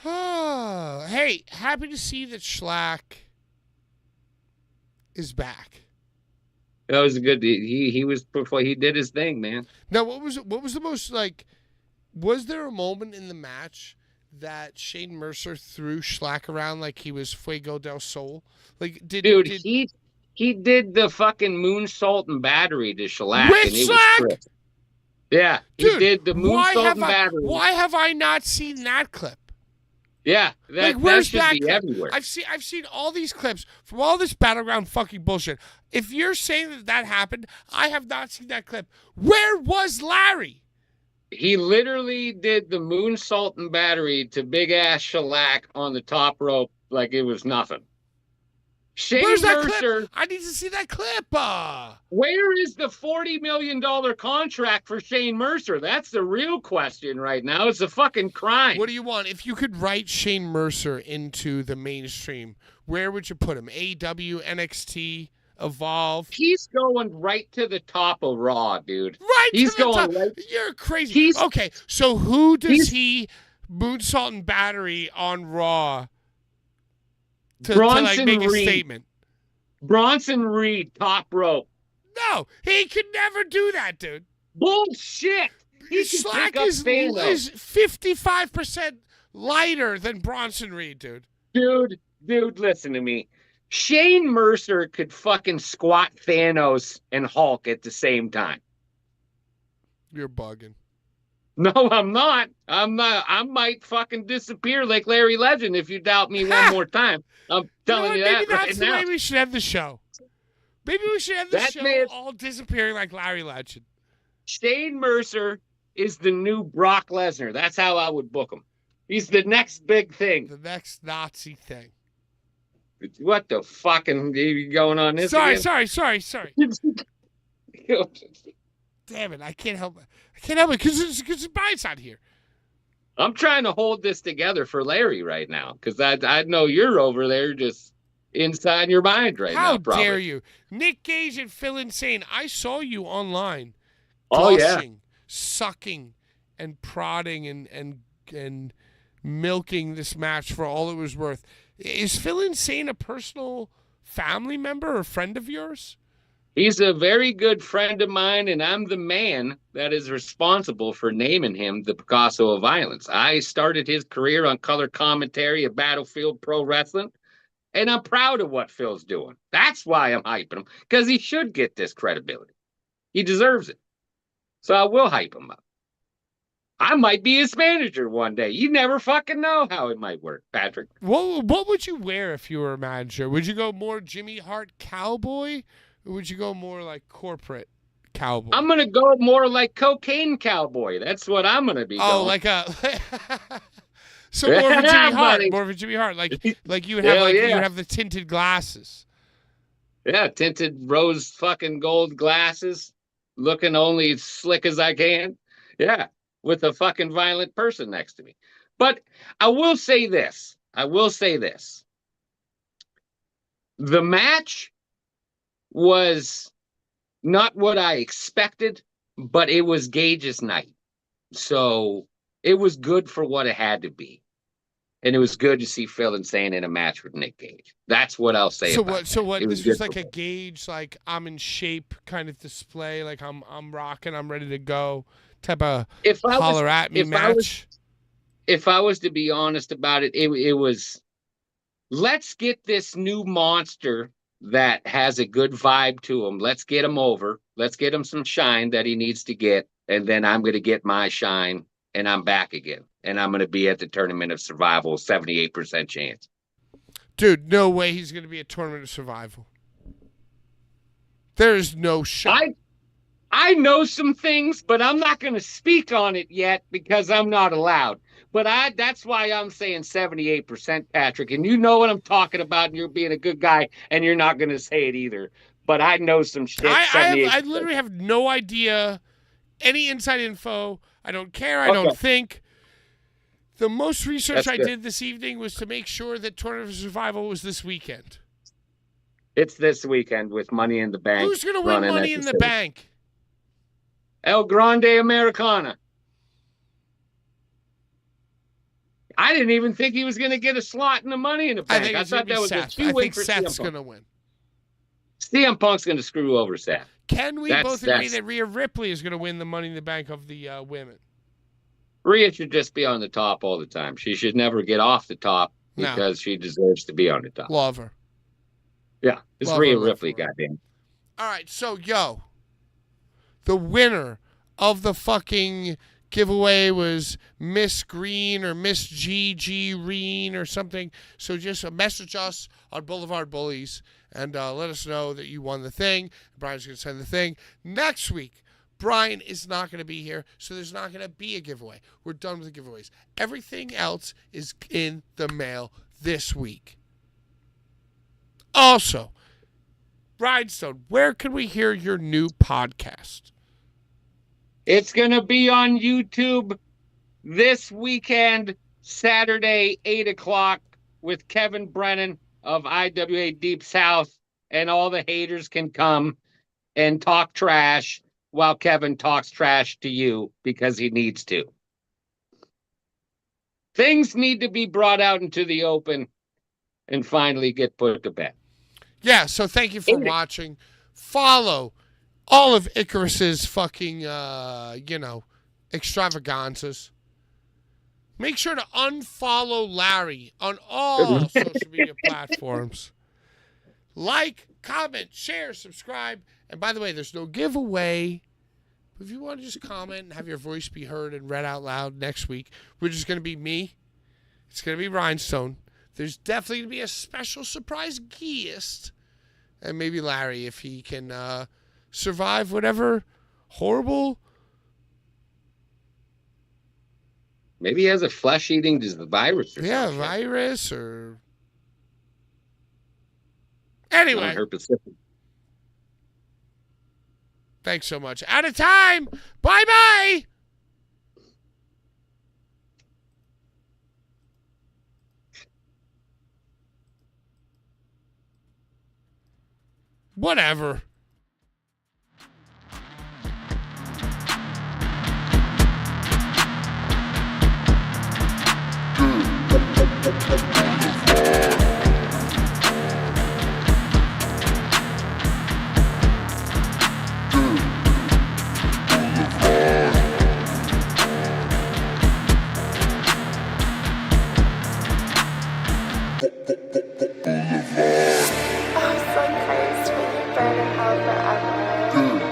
Hey, happy to see that Schlack is back. That was a good. He was before he did his thing, man. Now, what was the most like? Was there a moment in the match that Shane Mercer threw Schlack around like he was Fuego del Sol? Like, he did the fucking moonsault and battery to Shellac. With and it Schlack? was crisp. Yeah, he did the moonsault and battery. Why have I not seen that clip? Yeah, that should be clip? everywhere. I've seen all these clips from all this battleground fucking bullshit. If you're saying that happened, I have not seen that clip. Where was Larry? He literally did the moonsault and battery to big ass Shellac on the top rope like it was nothing. Shane Where's that Mercer, clip? I need to see that clip. Where is the $40 million contract for Shane Mercer? That's the real question right now. It's a fucking crime. What do you want? If you could write Shane Mercer into the mainstream, where would you put him? AEW, NXT, Evolve? He's going right to the top of Raw, dude. He's going top. right. You're crazy. Okay, so who does he moonsault and battery on Raw to like make a statement? Bronson Reed, top rope. No, he could never do that, dude. Bullshit. Schlack is 55% lighter than Bronson Reed, dude. Dude, listen to me. Shane Mercer could fucking squat Thanos and Hulk at the same time. You're bugging. No, I'm not. I'm not. I might fucking disappear like Larry Legend if you doubt me one more time. I'm You know telling what? you Maybe that right that's the now. way we should end the show. Maybe we should end the That show man, all disappearing like Larry Legend. Shane Mercer is the new Brock Lesnar. That's how I would book him. He's the next big thing. The next Nazi thing. What the fucking going on this Sorry. Damn it! I can't help it. Because Brian's not here. I'm trying to hold this together for Larry right now because I know you're over there just inside your mind right now. How Probably. dare you, Nick Gage and Phil Insane? I saw you online. Oh, Gushing, sucking, and prodding and milking this match for all it was worth. Is Phil Insane a personal family member or friend of yours? He's a very good friend of mine, and I'm the man that is responsible for naming him the Picasso of Violence. I started his career on color commentary of Battlefield Pro Wrestling, and I'm proud of what Phil's doing. That's why I'm hyping him, because he should get this credibility. He deserves it. So I will hype him up. I might be his manager one day. You never fucking know how it might work, Patrick. What would you wear if you were a manager? Would you go more Jimmy Hart cowboy, or would you go more like corporate cowboy? I'm going to go more like cocaine cowboy. That's what I'm going to be going. Like a... So more of a Jimmy Hart. Buddy. More of a Jimmy Hart. Like you would have you would have the tinted glasses. Yeah, tinted rose fucking gold glasses, looking only as slick as I can. Yeah, with a fucking violent person next to me. But I will say this. The match was not what I expected, but it was Gage's night. So it was good for what it had to be. And it was good to see Phil Insane in a match with Nick Gage. That's what I'll say. So what? This was like for a Gage, like I'm in shape kind of display, like I'm rocking, I'm ready to go type of holler at me match. If I was to be honest about it, it was let's get this new monster that has a good vibe to him. Let's get him over. Let's get him some shine that he needs to get, and then I'm going to get my shine, and I'm back again. And I'm going to be at the Tournament of Survival, 78% chance. Dude, no way he's going to be at Tournament of Survival. There is no shot. I know some things, but I'm not going to speak on it yet because I'm not allowed. But that's why I'm saying 78%, Patrick. And you know what I'm talking about, and you're being a good guy, and you're not going to say it either. But I know some shit. I literally have no idea any inside info. I don't care. I don't think. The most research I did this evening was to make sure that Tournament of Survival was this weekend. It's this weekend with Money in the Bank. Who's going to win Money in the Bank? El Grande Americana. I didn't even think he was going to get a slot in the Money in the Bank. I thought that was Seth. a two-way for Seth's going to win. CM Punk's going to screw over Seth. Can we both agree that Rhea Ripley is going to win the Money in the Bank of the women? Rhea should just be on the top all the time. She should never get off the top because she deserves to be on the top. Love her. Yeah, it's Rhea Ripley, goddamn. All right, so, the winner of the fucking giveaway was Miss Green or Miss GG Reen or something. So just message us on Blvd Bullies and let us know that you won the thing. Brian's going to send the thing. Next week, Brian is not going to be here, so there's not going to be a giveaway. We're done with the giveaways. Everything else is in the mail this week. Also, Rhinestone, where can we hear your new podcast? It's going to be on YouTube this weekend, Saturday, 8 o'clock, with Kevin Brennan of IWA Deep South, and all the haters can come and talk trash while Kevin talks trash to you because he needs to. Things need to be brought out into the open and finally get put to bed. Yeah, so thank you for watching. Follow all of Icarus's fucking, extravaganzas. Make sure to unfollow Larry on all social media platforms. Like, comment, share, subscribe. And by the way, there's no giveaway. If you want to just comment and have your voice be heard and read out loud next week, which is going to be me. It's going to be Rhinestone. There's definitely going to be a special surprise guest. And maybe Larry, if he can survive whatever horrible... Maybe he has a flesh-eating virus or Yeah, something. virus or... Anyway. Thanks so much. Out of time. Bye-bye. Whatever. I'm so cursed when you burn in hell forever.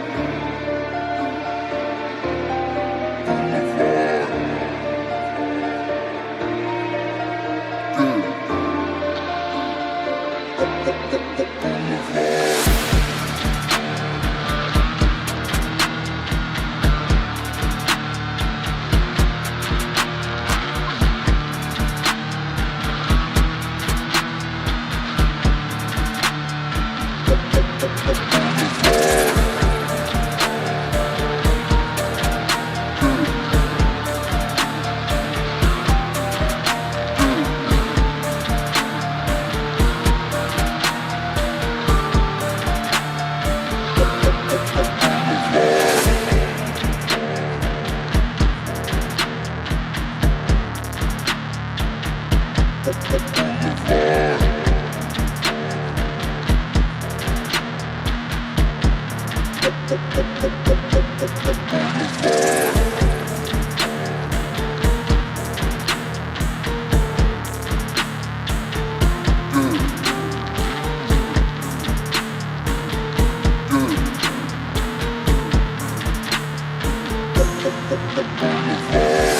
Boulevard.